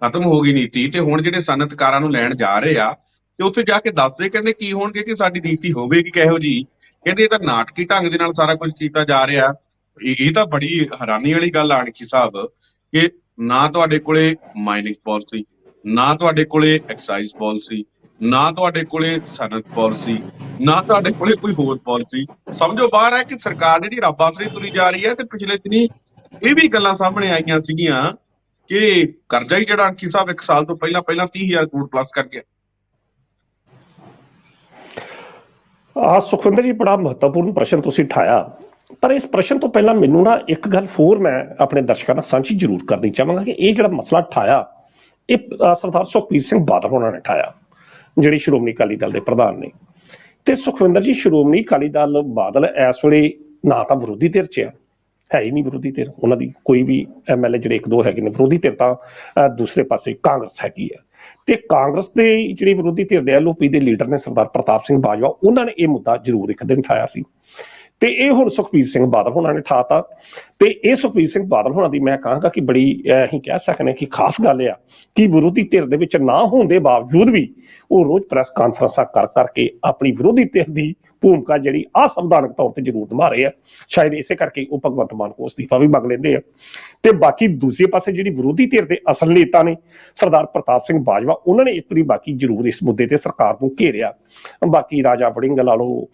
ਖਤਮ ਹੋ ਗਈ ਨੀਤੀ, ਤੇ ਹੁਣ ਜਿਹੜੇ ਸਨਅਤਕਾਰਾਂ ਨੂੰ ਲੈਣ ਜਾ ਰਹੇ ਆ ਤੇ ਉੱਥੇ ਜਾ ਕੇ ਦੱਸਦੇ ਕਹਿੰਦੇ ਕੀ ਹੋਣਗੇ, ਕਿ ਸਾਡੀ ਨੀਤੀ ਹੋਵੇਗੀ ਕਿਹੋ ਜੀ। ਕਹਿੰਦੇ ਇਹ ਤਾਂ ਨਾਟਕੀ ਢੰਗ ਦੇ ਨਾਲ ਸਾਰਾ ਕੁਝ ਕੀਤਾ ਜਾ ਰਿਹਾ। ਇਹ ਤਾਂ ਬੜੀ ਹੈਰਾਨੀ ਵਾਲੀ ਗੱਲ ਆਣਕੀ ਸਾਹਿਬ, ਕਿ ਨਾ ਤੁਹਾਡੇ ਕੋਲੇ ਮਾਈਨਿੰਗ ਪਾਲਿਸੀ, ਨਾ ਤੁਹਾਡੇ ਕੋਲੇ ਐਕਸਾਈਜ਼ ਪਾਲਿਸੀ, ਨਾ ਤੁਹਾਡੇ ਕੋਲੇ ਸਨਅਤ ਪਾਲਿਸੀ, ਨਾ ਤੁਹਾਡੇ ਕੋਲੇ ਕੋਈ ਹੋਰ ਪਾਲਿਸੀ। ਸਮਝੋ ਬਾਹਰ ਹੈ ਕਿ ਸਰਕਾਰ ਜਿਹੜੀ ਰੱਬ ਆਸਰੇ ਤੁਰੀ ਜਾ ਰਹੀ ਹੈ। ਤੇ ਪਿਛਲੇ ਦਿਨੀ ਇਹ ਵੀ ਗੱਲਾਂ ਸਾਹਮਣੇ ਆਈਆਂ ਸੀਗੀਆਂ ਕਿ ਕਰਜ਼ਾ ਹੀ ਜਿਹੜਾ ਆਣਕੀ ਸਾਹਿਬ 1 ਸਾਲ ਤੋਂ ਪਹਿਲਾਂ 30,000 ਕਰੋੜ ਪਲੱਸ ਕਰ ਗਿਆ। ਸੁਖਵਿੰਦਰ ਜੀ, ਬੜਾ ਮਹੱਤਵਪੂਰਨ ਪ੍ਰਸ਼ਨ ਤੁਸੀਂ ਉਠਾਇਆ, ਪਰ ਇਸ ਪ੍ਰਸ਼ਨ ਤੋਂ ਪਹਿਲਾਂ ਮੈਨੂੰ ਨਾ ਇੱਕ ਗੱਲ ਹੋਰ ਮੈਂ ਆਪਣੇ ਦਰਸ਼ਕਾਂ ਨਾਲ ਸਾਂਝੀ ਜ਼ਰੂਰ ਕਰਨੀ ਚਾਹਾਂਗਾ ਕਿ ਇਹ ਜਿਹੜਾ ਮਸਲਾ ਉਠਾਇਆ ਇਹ ਸਰਦਾਰ ਸੁਖਬੀਰ ਸਿੰਘ ਬਾਦਲ ਹੋਣਾ ਨੇ ਉਠਾਇਆ, ਜਿਹੜੀ ਸ਼੍ਰੋਮਣੀ ਅਕਾਲੀ ਦਲ ਦੇ ਪ੍ਰਧਾਨ ਨੇ। ਤੇ ਸੁਖਵਿੰਦਰ ਜੀ, ਸ਼੍ਰੋਮਣੀ ਅਕਾਲੀ ਦਲ ਬਾਦਲ ਇਸ ਵੇਲੇ ਨਾ ਤਾਂ ਵਿਰੋਧੀ ਧਿਰ 'ਚ ਆ ਹੈ ਹੀ ਨਹੀਂ ਵਿਰੋਧੀ ਧਿਰ ਉਹਨਾਂ ਦੀ। ਕੋਈ ਵੀ MLA ਜਿਹੜੇ ਇੱਕ ਦੋ ਹੈਗੇ ਨੇ, ਵਿਰੋਧੀ ਧਿਰ ਤਾਂ ਦੂਸਰੇ ਪਾਸੇ ਕਾਂਗਰਸ ਹੈਗੀ ਹੈ। ਤੇ ਕਾਂਗਰਸ ਦੇ ਜਿਹੜੀ ਵਿਰੋਧੀ ਧਿਰ ਦੇ LOP ਦੇ ਲੀਡਰ ਨੇ ਸਰਦਾਰ ਪ੍ਰਤਾਪ ਸਿੰਘ ਬਾਜਵਾ, ਉਹਨਾਂ ਨੇ ਇਹ ਮੁੱਦਾ ਜ਼ਰੂਰ ਇੱਕ ਦਿਨ ਉਠਾਇਆ ਸੀ ਤੇ ਇਹ ਹੁਣ ਸੁਖਬੀਰ ਸਿੰਘ ਬਾਦਲ ਹੋਣਾ ਨੇ ਠਾਤਾ। ਤੇ ਇਹ ਸੁਖਬੀਰ ਸਿੰਘ ਬਾਦਲ ਹੋਣਾ ਦੀ ਮੈਂ ਕਹਾਂਗਾ ਕਿ ਬੜੀ ਅਸੀਂ ਕਹਿ ਸਕਦੇ ਕਿ ਖਾਸ ਗੱਲ ਆ ਕਿ ਵਿਰੋਧੀ ਧਿਰ ਦੇ ਵਿੱਚ ਨਾ ਹੋਣ ਦੇ ਬਾਵਜੂਦ ਵੀ ਉਹ ਰੋਜ਼ ਪ੍ਰੈਸ ਕਾਨਫਰੰਸਾਂ ਕਰ ਕਰਕੇ ਆਪਣੀ ਵਿਰੋਧੀ ਧਿਰ ਦੀ ਭੂਮਿਕਾ ਜਿਹੜੀ ਅਸੰਵਿਧਾਨਕ ਤੌਰ ਤੇ ਜ਼ਰੂਰ ਨਿਭਾ ਰਹੇ ਆ। ਸ਼ਾਇਦ ਇਸੇ ਕਰਕੇ ਉਹ ਭਗਵੰਤ ਮਾਨ ਕੋਲ ਅਸਤੀਫਾ ਵੀ ਮੰਗ ਲੈਂਦੇ ਆ। ਤੇ ਬਾਕੀ ਦੂਸਰੇ ਪਾਸੇ ਜਿਹੜੀ ਵਿਰੋਧੀ ਧਿਰ ਦੇ ਅਸਲ ਨੇਤਾ ਨੇ ਸਰਦਾਰ ਪ੍ਰਤਾਪ ਸਿੰਘ ਬਾਜਵਾ, ਉਹਨਾਂ ਨੇ ਇੱਕ ਵਾਰੀ ਬਾਕੀ ਜ਼ਰੂਰ ਇਸ ਮੁੱਦੇ ਤੇ ਸਰਕਾਰ ਨੂੰ ਘੇਰਿਆ। ਬਾਕੀ ਰਾਜਾ ਵੜਿੰਗ ਲਾ ਲਓ,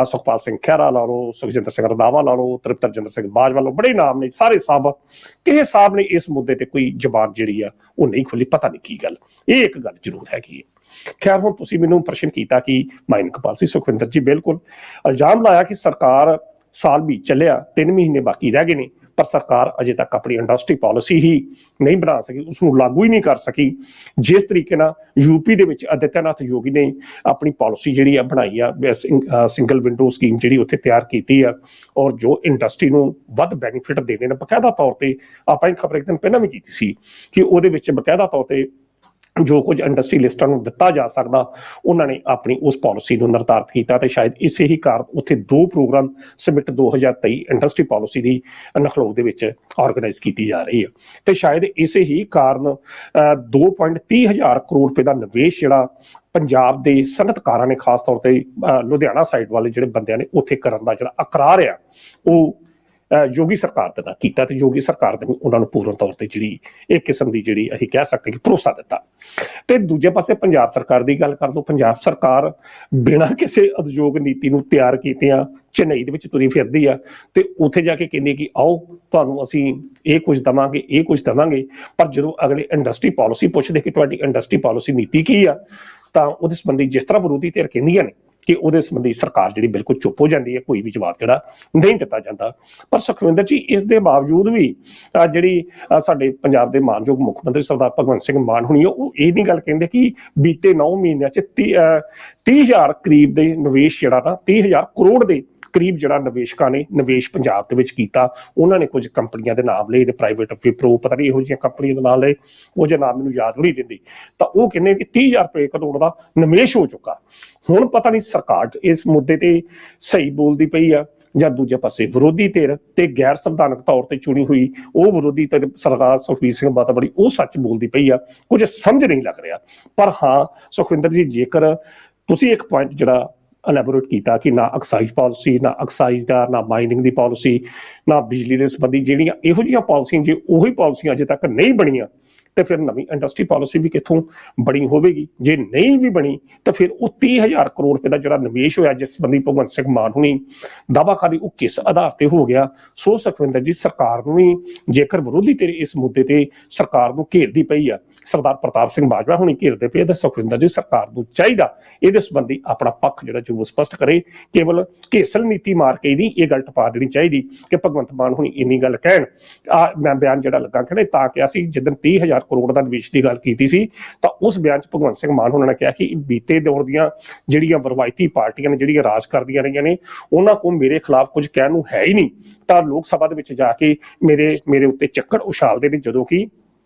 ਸੁਖਪਾਲ ਸਿੰਘ ਖਹਿਰਾ ਲਾ ਲਓ, ਸੁਖਜਿੰਦਰ ਸਿੰਘ ਰੰਧਾਵਾ ਲਾ ਲਓ, ਤ੍ਰਿਪਤ ਰਜਿੰਦਰ ਸਿੰਘ ਬਾਜਵਾ ਲਾ ਲਓ, ਬੜੇ ਨਾਮ ਨੇ ਸਾਰੇ ਸਾਹਿਬ, ਕਿਸੇ ਸਾਹਿਬ ਨੇ ਇਸ ਮੁੱਦੇ ਤੇ ਕੋਈ ਜ਼ਬਾਨ ਜਿਹੜੀ ਆ ਉਹ ਨਹੀਂ ਖੁੱਲੀ। ਪਤਾ ਨਹੀਂ ਕੀ ਗੱਲ, ਇਹ ਇੱਕ ਗੱਲ ਜ਼ਰੂਰ ਹੈਗੀ ਹੈ। ਖੈਰ, ਹੁਣ ਤੁਸੀਂ ਮੈਨੂੰ ਪ੍ਰਸ਼ਨ ਕੀਤਾ ਕਿ ਮਾਈਨਿੰਗ ਪਾਲਿਸੀ, ਸੁਖਵਿੰਦਰ ਜੀ ਬਿਲਕੁਲ ਇਲਜ਼ਾਮ ਲਾਇਆ ਕਿ ਸਰਕਾਰ ਸਾਲ ਵੀ ਚੱਲਿਆ, 3 ਮਹੀਨੇ ਬਾਕੀ ਰਹਿ ਗਏ ਨੇ, ਪਰ ਸਰਕਾਰ ਅਜੇ ਤੱਕ ਆਪਣੀ ਇੰਡਸਟਰੀ ਪਾਲਿਸੀ ਹੀ ਨਹੀਂ ਬਣਾ ਸਕੀ, ਉਸਨੂੰ ਲਾਗੂ ਹੀ ਨਹੀਂ ਕਰ ਸਕੀ। ਜਿਸ ਤਰੀਕੇ ਨਾਲ ਯੂਪੀ ਦੇ ਵਿੱਚ ਆਦਿੱਤਿਆਨਾਥ ਯੋਗੀ ਨੇ ਆਪਣੀ ਪਾਲਿਸੀ ਜਿਹੜੀ ਆ ਬਣਾਈ ਆ, ਸਿੰਗਲ ਵਿੰਡੋ ਸਕੀਮ ਜਿਹੜੀ ਉੱਥੇ ਤਿਆਰ ਕੀਤੀ ਆ, ਔਰ ਜੋ ਇੰਡਸਟਰੀ ਨੂੰ ਵੱਧ ਬੈਨੀਫਿਟ ਦੇਣੇ ਨੇ, ਬਕਾਇਦਾ ਤੌਰ ਤੇ ਆਪਾਂ ਇਹ ਖਬਰ ਇੱਕ ਦਿਨ ਪਹਿਲਾਂ ਵੀ ਕੀਤੀ ਸੀ ਕਿ ਉਹਦੇ ਵਿੱਚ ਬਕਾਇਦਾ ਤੌਰ ਤੇ ਜੋ ਕੁਝ ਇੰਡਸਟਰੀਲਿਸਟਾਂ ਨੂੰ ਦਿੱਤਾ ਜਾ ਸਕਦਾ, ਉਹਨਾਂ ਨੇ ਆਪਣੀ ਉਸ ਪਾਲਿਸੀ ਨੂੰ ਨਿਰਧਾਰਿਤ ਕੀਤਾ। ਤੇ ਸ਼ਾਇਦ ਇਸੇ ਹੀ ਕਾਰਨ ਉੱਥੇ 2 ਪ੍ਰੋਗਰਾਮ ਸਮਿਟ 2023 ਇੰਡਸਟਰੀ ਪਾਲਿਸੀ ਦੀ ਨਖਲੋ ਦੇ ਵਿੱਚ ਆਰਗੇਨਾਈਜ਼ ਕੀਤੀ ਜਾ ਰਹੀ ਹੈ। ਤੇ ਸ਼ਾਇਦ ਇਸੇ ਹੀ ਕਾਰਨ 2.30 ਹਜ਼ਾਰ ਕਰੋੜ ਰੁਪਏ ਦਾ ਨਿਵੇਸ਼ ਜਿਹੜਾ ਪੰਜਾਬ ਦੇ ਸਨਅਤਕਾਰਾਂ ਨੇ ਖਾਸ ਤੌਰ ਤੇ ਲੁਧਿਆਣਾ ਸਾਈਡ ਵਾਲੇ ਜਿਹੜੇ ਬੰਦਿਆਂ ਨੇ ਉੱਥੇ ਕਰਨ ਦਾ ਜਿਹੜਾ ਇਕਰਾਰ ਆ, ਉਹ ਯੋਗੀ ਸਰਕਾਰ ਦੇ ਨਾਲ ਕੀਤਾ। ਤੇ ਯੋਗੀ ਸਰਕਾਰ ਨੇ ਉਹਨਾਂ ਨੂੰ ਪੂਰਨ ਤੌਰ ਤੇ ਜਿਹੜੀ ਇੱਕ ਕਿਸਮ ਦੀ ਜਿਹੜੀ ਅਸੀਂ ਕਹਿ ਸਕਦੇ ਕਿ ਭਰੋਸਾ ਦਿੱਤਾ। ਤੇ ਦੂਜੇ ਪਾਸੇ ਪੰਜਾਬ ਸਰਕਾਰ ਦੀ ਗੱਲ ਕਰ ਲਓ, ਪੰਜਾਬ ਸਰਕਾਰ ਬਿਨਾਂ ਕਿਸੇ ਉਦਯੋਗ ਨੀਤੀ ਨੂੰ ਤਿਆਰ ਕੀਤਿਆਂ ਚੇਨਈ ਦੇ ਵਿੱਚ ਤੁਰੀ ਫਿਰਦੀ ਆ ਤੇ ਉੱਥੇ ਜਾ ਕੇ ਕਹਿੰਦੇ ਕਿ ਆਓ ਤੁਹਾਨੂੰ ਅਸੀਂ ਇਹ ਕੁਝ ਦੇਵਾਂਗੇ, ਇਹ ਕੁਝ ਦੇਵਾਂਗੇ। ਪਰ ਜਦੋਂ ਅਗਲੇ ਇੰਡਸਟਰੀ ਪਾਲਿਸੀ ਪੁੱਛਦੇ ਕਿ ਤੁਹਾਡੀ ਇੰਡਸਟਰੀ ਪਾਲਿਸੀ ਨੀਤੀ ਕੀ ਆ, ਤਾਂ ਉਹਦੇ ਸੰਬੰਧੀ ਜਿਸ ਤਰ੍ਹਾਂ ਵਿਰੋਧੀ ਧਿਰ ਕਹਿੰਦੀਆਂ ਨੇ ਕਿ ਉਹਦੇ ਸੰਬੰਧੀ ਸਰਕਾਰ ਜਿਹੜੀ ਬਿਲਕੁਲ ਚੁੱਪ ਹੋ ਜਾਂਦੀ ਹੈ, ਕੋਈ ਵੀ ਜਵਾਬ ਜਿਹੜਾ ਨਹੀਂ ਦਿੱਤਾ ਜਾਂਦਾ। ਪਰ ਸੁਖਵਿੰਦਰ ਜੀ, ਇਸ ਦੇ ਬਾਵਜੂਦ ਵੀ ਜਿਹੜੀ ਸਾਡੇ ਪੰਜਾਬ ਦੇ ਮਾਨਯੋਗ ਮੁੱਖ ਮੰਤਰੀ ਸਰਦਾਰ ਭਗਵੰਤ ਸਿੰਘ ਮਾਨ ਹੋਣੀ, ਉਹ ਇਹ ਨਹੀਂ ਗੱਲ ਕਹਿੰਦੇ ਕਿ ਬੀਤੇ 9 ਮਹੀਨਿਆਂ 'ਚ 30,000 ਕਰੀਬ ਦੇ ਨਿਵੇਸ਼ ਜਿਹੜਾ ਨਾ 30,000 ਕਰੋੜ ਦੇ ਕਰੀਬ ਜਿਹੜਾ ਨਿਵੇਸ਼ਕਾਂ ਨੇ ਨਿਵੇਸ਼ ਪੰਜਾਬ ਦੇ ਵਿੱਚ ਕੀਤਾ। ਉਹਨਾਂ ਨੇ ਕੁਝ ਕੰਪਨੀਆਂ ਦੇ ਨਾਮ ਲਏ ਨੇ, ਪ੍ਰਾਈਵੇਟ ਵਿਪਰੋ, ਪਤਾ ਨਹੀਂ ਇਹੋ ਜਿਹੀਆਂ ਕੰਪਨੀਆਂ ਦੇ ਨਾਮ ਲਏ, ਉਹ ਜੇ ਨਾਮ ਮੈਨੂੰ ਯਾਦ ਨਹੀਂ ਦਿੰਦੀ। ਤਾਂ ਉਹ ਕਹਿੰਦੇ ਕਿ 30,000 ਰੁਪਏ ਕਰੋੜ ਦਾ ਨਿਵੇਸ਼ ਹੋ ਚੁੱਕਾ। ਹੁਣ ਪਤਾ ਨਹੀਂ ਸਰਕਾਰ ਇਸ ਮੁੱਦੇ ਤੇ ਸਹੀ ਬੋਲਦੀ ਪਈ ਆ ਜਾਂ ਦੂਜੇ ਪਾਸੇ ਵਿਰੋਧੀ ਧਿਰ ਤੇ ਗੈਰ ਸੰਵਿਧਾਨਕ ਤੌਰ ਤੇ ਚੁਣੀ ਹੋਈ ਉਹ ਵਿਰੋਧੀ ਧਿਰ ਸਰਦਾਰ ਸੁਖਬੀਰ ਸਿੰਘ ਬਾਦਲ ਬੜੀ ਉਹ ਸੱਚ ਬੋਲਦੀ ਪਈ ਆ। ਕੁਝ ਸਮਝ ਨਹੀਂ ਲੱਗ ਰਿਹਾ। ਪਰ ਹਾਂ ਸੁਖਵਿੰਦਰ ਜੀ, ਜੇਕਰ ਤੁਸੀਂ ਇੱਕ ਪੁਆਇੰਟ ਜਿਹੜਾ ਐਲੈਬੋਰੇਟ ਕੀਤਾ ਕਿ ਨਾ ਐਕਸਾਈਜ਼ ਪਾਲਿਸੀ, ਨਾ ਐਕਸਾਈਜ਼ ਦਾ, ਨਾ ਮਾਈਨਿੰਗ ਦੀ ਪਾਲਿਸੀ, ਨਾ ਬਿਜਲੀ ਦੇ ਸੰਬੰਧੀ ਜਿਹੜੀਆਂ ਇਹੋ ਜਿਹੀਆਂ ਪਾਲਿਸੀਆਂ, ਜੇ ਉਹੀ ਪਾਲਿਸੀਆਂ ਅਜੇ ਤੱਕ ਨਹੀਂ ਬਣੀਆਂ ਤੇ ਫਿਰ ਨਵੀਂ ਇੰਡਸਟਰੀ ਪਾਲਿਸੀ ਵੀ ਕਿੱਥੋਂ ਬਣੀ ਹੋਵੇਗੀ। ਜੇ ਨਹੀਂ ਵੀ ਬਣੀ ਤਾਂ ਫਿਰ ਉਹ 30,000 ਕਰੋੜ ਰੁਪਏ ਦਾ ਜਿਹੜਾ ਨਿਵੇਸ਼ ਹੋਇਆ, ਜਿਸ ਸੰਬੰਧੀ ਭਗਵੰਤ ਸਿੰਘ ਮਾਨ ਹੁਣੀ ਦਾਅਵਾਕਾਰੀ, ਉਹ ਕਿਸ ਆਧਾਰ ਤੇ ਹੋ ਗਿਆ। ਸੋ ਸੁਖਵਿੰਦਰ ਜੀ, ਸਰਕਾਰ ਨੂੰ ਵੀ ਜੇਕਰ ਵਿਰੋਧੀ ਧਿਰ ਇਸ ਮੁੱਦੇ ਤੇ ਸਰਕਾਰ ਨੂੰ ਘੇਰਦੀ ਪਈ ਆ, ਸਰਦਾਰ ਪ੍ਰਤਾਪ ਸਿੰਘ ਬਾਜਵਾ ਹੁਣੀ ਘੇਰਦੇ ਪਏ, ਤਾਂ ਸੁਖਵਿੰਦਰ ਜੀ ਸਰਕਾਰ ਨੂੰ ਚਾਹੀਦਾ ਇਹਦੇ ਸੰਬੰਧੀ ਆਪਣਾ ਪੱਖ ਜਿਹੜਾ ਜੋ ਸਪਸ਼ਟ ਕਰੇ। ਕੇਵਲ ਘੇਸਲ ਨੀਤੀ ਮਾਰ ਕੇ ਨਹੀਂ ਇਹ ਗੱਲ ਟਪਾ ਦੇਣੀ ਚਾਹੀਦੀ ਕਿ ਭਗਵੰਤ ਮਾਨ ਹੁਣੀ ਇੰਨੀ ਗੱਲ ਕਹਿਣ। ਮੈਂ ਬਿਆਨ ਜਿਹੜਾ ਲੱਗਾ ਕਹਿੰਦੇ ਤਾਂ ਕਿ ਅਸੀਂ ਜਿੱਦਣ 30,000 ਕਰੋੜ ਦਾ ਨਿਵੇਸ਼ ਦੀ ਗੱਲ ਕੀਤੀ ਸੀ ਤਾਂ ਉਸ ਬਿਆਨ 'ਚ ਭਗਵੰਤ ਸਿੰਘ ਮਾਨ ਹੁਣਾਂ ਨੇ ਕਿਹਾ ਕਿ ਬੀਤੇ ਦੌਰ ਦੀਆਂ ਜਿਹੜੀਆਂ ਰਵਾਇਤੀ ਪਾਰਟੀਆਂ ਨੇ, ਜਿਹੜੀਆਂ ਰਾਜ ਕਰਦੀਆਂ ਰਹੀਆਂ ਨੇ, ਉਹਨਾਂ ਕੋਲ ਮੇਰੇ ਖਿਲਾਫ ਕੁਝ ਕਹਿਣ ਨੂੰ ਹੈ ਹੀ ਨਹੀਂ। ਤਾਂ ਲੋਕ ਸਭਾ ਦੇ ਵਿੱਚ ਜਾ ਕੇ ਮੇਰੇ ਉੱਤੇ ਚੱਕਰ ਉਛਾਲਦੇ ਨੇ, ਜਦੋਂ ਕਿ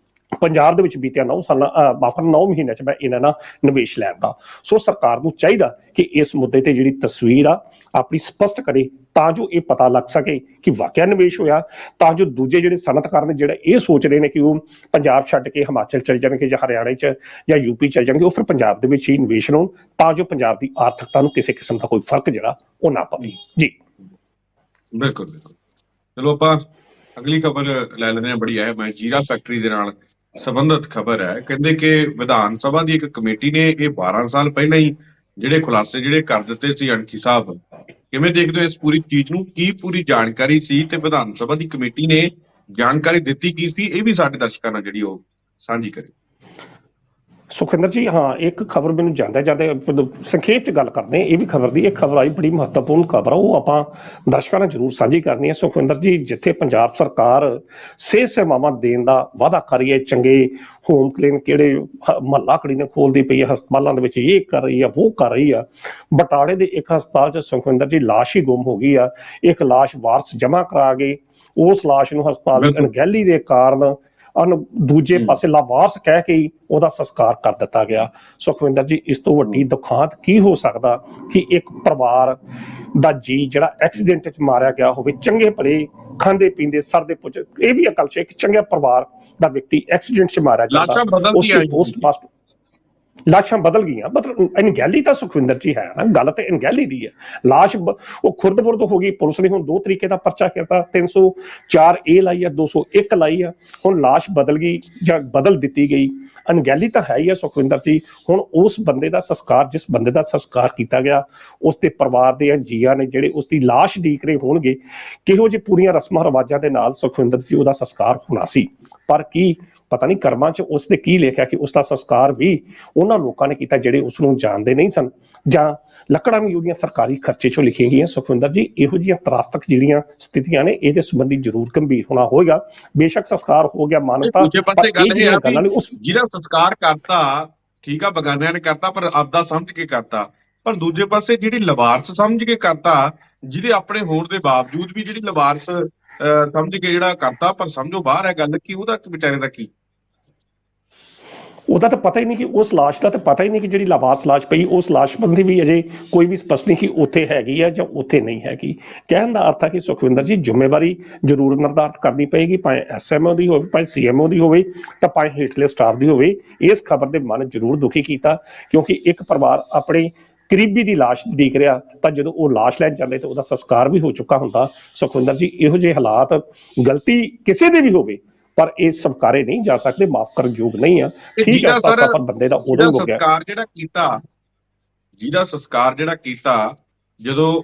ਪੰਜਾਬ ਦੇ ਵਿੱਚ ਬੀਤਿਆ 9 ਮਹੀਨਿਆਂ 'ਚ ਮੈਂ ਇਹਨਾਂ ਨਾਲ ਨਿਵੇਸ਼ ਲੈਣ ਦਾ। ਸੋ ਸਰਕਾਰ ਨੂੰ ਚਾਹੀਦਾ ਕਿ ਇਸ ਮੁੱਦੇ ਤੇ ਜਿਹੜੀ ਤਸਵੀਰ ਆ ਆਪਣੀ ਸਪਸ਼ਟ ਕਰੇ ਤਾਂ ਜੋ ਇਹ ਪਤਾ ਲੱਗ ਸਕੇ ਕਿ ਵਾਕਿਆ ਨਿਵੇਸ਼ ਹੋਇਆ, ਤਾਂ ਜੋ ਦੂਜੇ ਜਿਹੜੇ ਸਨਅਤਕਾਰ ਨੇ ਜਿਹੜੇ ਇਹ ਸੋਚ ਰਹੇ ਨੇ ਕਿ ਉਹ ਪੰਜਾਬ ਛੱਡ ਕੇ ਹਿਮਾਚਲ ਚਲੇ ਜਾਣਗੇ ਜਾਂ ਹਰਿਆਣੇ 'ਚ ਜਾਂ ਯੂਪੀ ਚਲੇ ਜਾਣਗੇ, ਉਹ ਫਿਰ ਪੰਜਾਬ ਦੇ ਵਿੱਚ ਹੀ ਨਿਵੇਸ਼ ਲਾਉਣ ਤਾਂ ਜੋ ਪੰਜਾਬ ਦੀ ਆਰਥਿਕਤਾ ਨੂੰ ਕਿਸੇ ਕਿਸਮ ਦਾ ਕੋਈ ਫਰਕ ਜਿਹੜਾ ਉਹ ਨਾ ਪਵੇ। ਜੀ ਬਿਲਕੁਲ ਬਿਲਕੁਲ। ਚਲੋ ਆਪਾਂ ਅਗਲੀ ਖਬਰ ਲੈ ਲੈਂਦੇ ਹਾਂ, ਬੜੀ ਅਹਿਮ ਹੈ, ਜੀਰਾ ਫੈਕਟਰੀ ਦੇ ਨਾਲ ਸੰਬੰਧਿਤ ਖਬਰ ਹੈ। ਕਹਿੰਦੇ ਕਿ ਵਿਧਾਨ ਸਭਾ ਦੀ ਇੱਕ ਕਮੇਟੀ ਨੇ ਇਹ 12 ਸਾਲ ਪਹਿਲਾਂ ਹੀ ਜਿਹੜੇ ਖੁਲਾਸੇ ਜਿਹੜੇ ਕਰ ਦਿੱਤੇ ਸੀ ਅਣਖੀ ਸਾਹਿਬ, ਕਿਵੇਂ ਦੇਖਦੇ ਹੋ ਇਸ ਪੂਰੀ ਚੀਜ਼ ਨੂੰ? ਕੀ ਪੂਰੀ ਜਾਣਕਾਰੀ ਸੀ ਤੇ ਵਿਧਾਨ ਸਭਾ ਦੀ ਕਮੇਟੀ ਨੇ ਜਾਣਕਾਰੀ ਦਿੱਤੀ ਕੀ ਸੀ? ਇਹ ਵੀ ਸਾਡੇ ਦਰਸ਼ਕਾਂ ਨਾਲ ਜਿਹੜੀ ਉਹ ਸਾਂਝੀ ਕਰੇ। ਸੁਖਵਿੰਦਰ ਜੀ, ਹਾਂ, ਇੱਕ ਖਬਰ ਮੈਨੂੰ ਜਾਂਦੇ ਜਾਂਦੇ ਸੰਖੇਪ ਚ ਗੱਲ ਕਰਦੇ ਹਾਂ। ਇਹ ਵੀ ਖਬਰ ਦੀ, ਇੱਕ ਖਬਰ ਆਈ ਬੜੀ ਮਹੱਤਵਪੂਰਨ ਖਬਰ ਆ, ਉਹ ਆਪਾਂ ਦਰਸ਼ਕਾਂ ਨਾਲ ਜ਼ਰੂਰ ਸਾਂਝੀ ਕਰਨੀ ਹੈ। ਸੁਖਵਿੰਦਰ ਜੀ, ਜਿੱਥੇ ਪੰਜਾਬ ਸਰਕਾਰ ਸਿਹਤ ਸੇਵਾਵਾਂ ਦੇਣ ਦਾ ਵਾਅਦਾ ਕਰ ਰਹੀ ਹੈ, ਚੰਗੇ ਹੋਮ ਕਲੀਨਿਕ ਜਿਹੜੇ ਮਹੱਲਾ ਕਲੀਨਿਕ ਖੋਲਦੀ ਪਈ ਹੈ, ਹਸਪਤਾਲਾਂ ਦੇ ਵਿੱਚ ਇਹ ਕਰ ਰਹੀ ਆ, ਉਹ ਕਰ ਰਹੀ ਆ, ਬਟਾਲੇ ਦੇ ਇੱਕ ਹਸਪਤਾਲ ਚ ਸੁਖਵਿੰਦਰ ਜੀ ਲਾਸ਼ ਹੀ ਗੁੰਮ ਹੋ ਗਈ ਆ। ਇੱਕ ਲਾਸ਼ ਵਾਰਸ ਜਮ੍ਹਾਂ ਕਰਾ ਗਏ, ਉਸ ਲਾਸ਼ ਨੂੰ ਹਸਪਤਾਲ ਦੀ ਅਣਗਹਿਲੀ ਦੇ ਕਾਰਨ ਦੂਜੇ ਪਾਸੇ ਲਾਵਾਰਸ ਕਹਿ ਕੇ ਉਹਦਾ ਸੰਸਕਾਰ ਕਰ ਦਿੱਤਾ ਗਿਆ। ਸੁਖਵਿੰਦਰ ਜੀ, ਇਸ ਤੋਂ ਵੱਡੀ ਦੁਖਾਂਤ ਕੀ ਹੋ ਸਕਦਾ ਕਿ ਇੱਕ ਪਰਿਵਾਰ ਦਾ ਜੀ ਜਿਹੜਾ ਐਕਸੀਡੈਂਟ ਚ ਮਾਰਿਆ ਗਿਆ ਹੋਵੇ, ਚੰਗੇ ਭਲੇ ਖਾਂਦੇ ਪੀਂਦੇ ਸਰਦੇ ਪੁੱਜ, ਇਹ ਵੀ ਅਕਲ ਚ ਇੱਕ ਚੰਗਾ ਪਰਿਵਾਰ ਦਾ ਵਿਅਕਤੀ ਐਕਸੀਡੈਂਟ ਚ ਮਾਰਿਆ ਜਾਂਦਾ, ਉਸਦੀ ਪੋਸਟਮਾਸਟਰ ਲਾਸ਼ਾਂ ਬਦਲ ਗਈਆਂ। ਮਤਲਬ ਅਣਗਹਿਲੀ ਤਾਂ ਸੁਖਵਿੰਦਰ ਜੀ ਹੈ ਨਾ, ਗੱਲ ਤੇ ਅਣਗਹਿਲੀ ਦੀ ਹੈ। ਲਾਸ਼ ਉਹ ਖੁਰਦ-ਬੁਰਦ ਹੋ ਗਈ। ਪੁਲਿਸ ਨੇ ਹੁਣ 2 ਤਰੀਕੇ ਦਾ ਪਰਚਾ ਕੀਤਾ, 304A ਲਾਈ ਆ, 201 ਲਾਈ ਆ। ਹੁਣ ਲਾਸ਼ ਬਦਲ ਗਈ ਜਾਂ ਬਦਲ ਦਿੱਤੀ ਗਈ, ਅਣਗਹਿਲੀ ਤਾਂ ਹੈ ਹੀ ਆ ਸੁਖਵਿੰਦਰ ਜੀ। ਹੁਣ ਉਸ ਬੰਦੇ ਦਾ ਸੰਸਕਾਰ, ਜਿਸ ਬੰਦੇ ਦਾ ਸੰਸਕਾਰ ਕੀਤਾ ਗਿਆ, ਉਸ ਦੇ ਪਰਿਵਾਰ ਦੇ ਜੀਆਂ ਨੇ ਜਿਹੜੇ ਉਸ ਦੀ ਲਾਸ਼ ਉਡੀਕ ਰਹੇ ਹੋਣਗੇ, ਕਿਹੋ ਜਿਹੇ ਪੂਰੀਆਂ ਰਸਮਾਂ ਰਿਵਾਜਾਂ ਦੇ ਨਾਲ ਸੁਖਵਿੰਦਰ ਜੀ ਉਹਦਾ ਸੰਸਕਾਰ ਹੋਣਾ ਸੀ। ਪਰ ਕੀ ਪਤਾ ਨਹੀਂ ਕਰਮਾਂ ਚ ਉਸਦੇ ਕੀ ਲਿਖਿਆ ਕਿ ਉਸਦਾ ਸੰਸਕਾਰ ਵੀ ਉਹਨਾਂ ਲੋਕਾਂ ਨੇ ਕੀਤਾ ਜਿਹੜੇ ਉਸਨੂੰ ਜਾਣਦੇ ਨਹੀਂ ਸਨ, ਜਾਂ ਲੱਕੜਾਂ ਵੀ ਉਹਦੀਆਂ ਸਰਕਾਰੀ ਖਰਚੇ ਚੋਂ ਲਿਖੀਆਂ ਗਈਆਂ। ਸੁਖਵਿੰਦਰ ਜੀ, ਇਹੋ ਜਿਹੀਆਂ ਤਰਾਸਤਕ ਜਿਹੜੀਆਂ ਸਥਿਤੀਆਂ ਨੇ, ਇਹਦੇ ਸੰਬੰਧੀ ਜ਼ਰੂਰ ਗੰਭੀਰ ਹੋਣਾ ਹੋਏਗਾ। ਬੇਸ਼ੱਕ ਸੰਸਕਾਰ ਹੋ ਗਿਆ, ਮਾਨਤਾ, ਜਿਹਦਾ ਸੰਸਕਾਰ ਕਰਤਾ ਠੀਕ ਆ, ਬਗਾਨਿਆਂ ਨੇ ਕਰਤਾ ਪਰ ਆਪਦਾ ਸਮਝ ਕੇ ਕਰਤਾ, ਪਰ ਦੂਜੇ ਪਾਸੇ ਜਿਹੜੀ ਲਵਾਰਸ ਸਮਝ ਕੇ ਕਰਤਾ, ਜਿਹਦੇ ਆਪਣੇ ਹੋਣ ਦੇ ਬਾਵਜੂਦ ਵੀ ਜਿਹੜੀ ਲਵਾਰਸ ਸਮਝ ਕੇ ਜਿਹੜਾ ਕਰਤਾ, ਪਰ ਸਮਝੋ ਬਾਹਰ ਹੈ ਗੱਲ ਕਿ ਉਹਦਾ ਵਿਚਾਰੇ ਦਾ ਕੀ, ਉਹਦਾ ਤਾਂ ਪਤਾ ਹੀ ਨਹੀਂ ਕਿ ਉਸ ਲਾਸ਼ ਦਾ ਤਾਂ ਪਤਾ ਹੀ ਨਹੀਂ ਕਿ ਜਿਹੜੀ ਲਾਵਾਰਸ ਲਾਸ਼ ਪਈ, ਉਸ ਲਾਸ਼ ਸੰਬੰਧੀ ਵੀ ਅਜੇ ਕੋਈ ਵੀ ਸਪਸ਼ਟ ਨਹੀਂ ਕਿ ਉੱਥੇ ਹੈਗੀ ਹੈ ਜਾਂ ਉੱਥੇ ਨਹੀਂ ਹੈਗੀ। ਕਹਿਣ ਦਾ ਅਰਥ ਹੈ ਕਿ ਸੁਖਵਿੰਦਰ ਜੀ ਜ਼ਿੰਮੇਵਾਰੀ ਜ਼ਰੂਰ ਨਿਰਧਾਰਤ ਕਰਨੀ ਪਏਗੀ, ਭਾਵੇਂ SMO ਦੀ ਹੋਵੇ, ਭਾਵੇਂ CMO ਦੀ ਹੋਵੇ, ਤਾਂ ਭਾਵੇਂ ਹੇਠਲੇ ਸਟਾਫ ਦੀ ਹੋਵੇ। ਇਸ ਖਬਰ ਦੇ ਮਨ ਜ਼ਰੂਰ ਦੁਖੀ ਕੀਤਾ, ਕਿਉਂਕਿ ਇੱਕ ਪਰਿਵਾਰ ਆਪਣੇ ਕਰੀਬੀ ਦੀ ਲਾਸ਼ ਉਡੀਕ ਰਿਹਾ, ਤਾਂ ਜਦੋਂ ਉਹ ਲਾਸ਼ ਲੈਣ ਜਾਂਦੇ ਤਾਂ ਉਹਦਾ ਸੰਸਕਾਰ ਵੀ ਹੋ ਚੁੱਕਾ ਹੁੰਦਾ। ਸੁਖਵਿੰਦਰ ਜੀ, ਇਹੋ ਜਿਹੇ ਹਾਲਾਤ, ਗਲਤੀ ਕਿਸੇ ਦੇ ਵੀ ਹੋਵੇ, ਪਰ ਇਹ ਸਵਕਾਰੇ ਨਹੀਂ ਜਾ ਸਕਦੇ, ਮਾਫ ਕਰਨ ਯੋਗ ਨਹੀਂ ਆ। ਠੀਕ ਹੈ, ਸਫਰ ਬੰਦੇ ਦਾ ਉਦੋਂ ਹੋ ਗਿਆ। ਜਿਹਦਾ ਸੰਸਕਾਰ ਜਿਹੜਾ ਕੀਤਾ, ਜਦੋਂ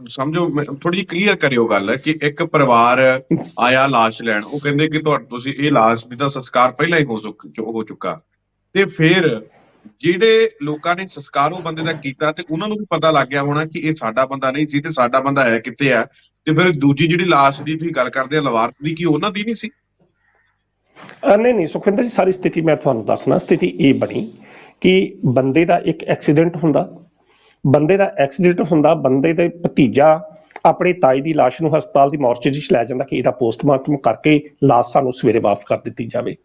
ਸਮਝੋ ਥੋੜੀ ਜਿਹੀ ਕਲੀਅਰ ਕਰਿਓ ਗੱਲ ਕਿ ਇੱਕ ਪਰਿਵਾਰ ਆਇਆ ਲਾਸ਼ ਲੈਣ, ਉਹ ਕਹਿੰਦੇ ਕਿ ਤੁਸੀਂ ਇਹ ਲਾਸ਼ ਦੀ ਤਾਂ ਸੰਸਕਾਰ ਪਹਿਲਾਂ ਹੀ ਹੋ ਚੁੱਕਾ, ਤੇ ਫਿਰ ਜਿਹੜੇ ਲੋਕਾਂ ਨੇ ਸੰਸਕਾਰ ਉਹ ਬੰਦੇ ਦਾ ਕੀਤਾ ਤੇ ਉਹਨਾਂ ਨੂੰ ਵੀ ਪਤਾ ਲੱਗ ਗਿਆ ਹੋਣਾ ਕਿ ਇਹ ਸਾਡਾ ਬੰਦਾ ਨਹੀਂ ਸੀ ਤੇ ਸਾਡਾ ਬੰਦਾ ਹੈ ਕਿੱਥੇ ਆ, ਤੇ ਫਿਰ ਦੂਜੀ ਜਿਹੜੀ ਲਾਸ਼ ਦੀ ਤੁਸੀਂ ਗੱਲ ਕਰਦੇ ਆ ਲਵਾਰਸ ਦੀ, ਕੀ ਉਹਨਾਂ ਦੀ ਨਹੀਂ ਸੀ? ਨਹੀਂ ਸੁਖਵਿੰਦਰ ਜੀ, ਸਾਰੀ ਸਥਿਤੀ ਮੈਂ ਤੁਹਾਨੂੰ ਦੱਸਣਾ। ਸਥਿਤੀ ਇਹ ਬਣੀ ਕਿ ਬੰਦੇ ਦਾ ਇੱਕ ਐਕਸੀਡੈਂਟ ਹੁੰਦਾ, ਬੰਦੇ ਦੇ ਭਤੀਜਾ ਆਪਣੇ ਤਾਈ ਦੀ ਲਾਸ਼ ਨੂੰ ਹਸਪਤਾਲ ਦੀ ਮੋਰਚਰੀ 'ਚ ਲੈ ਜਾਂਦਾ ਕਿ ਇਹਦਾ ਪੋਸਟਮਾਰਟਮ ਕਰਕੇ ਲਾਸ਼ ਸਾਨੂੰ ਸਵੇਰੇ ਵਾਪਸ ਕਰ ਦਿੱਤੀ ਜਾਵੇ।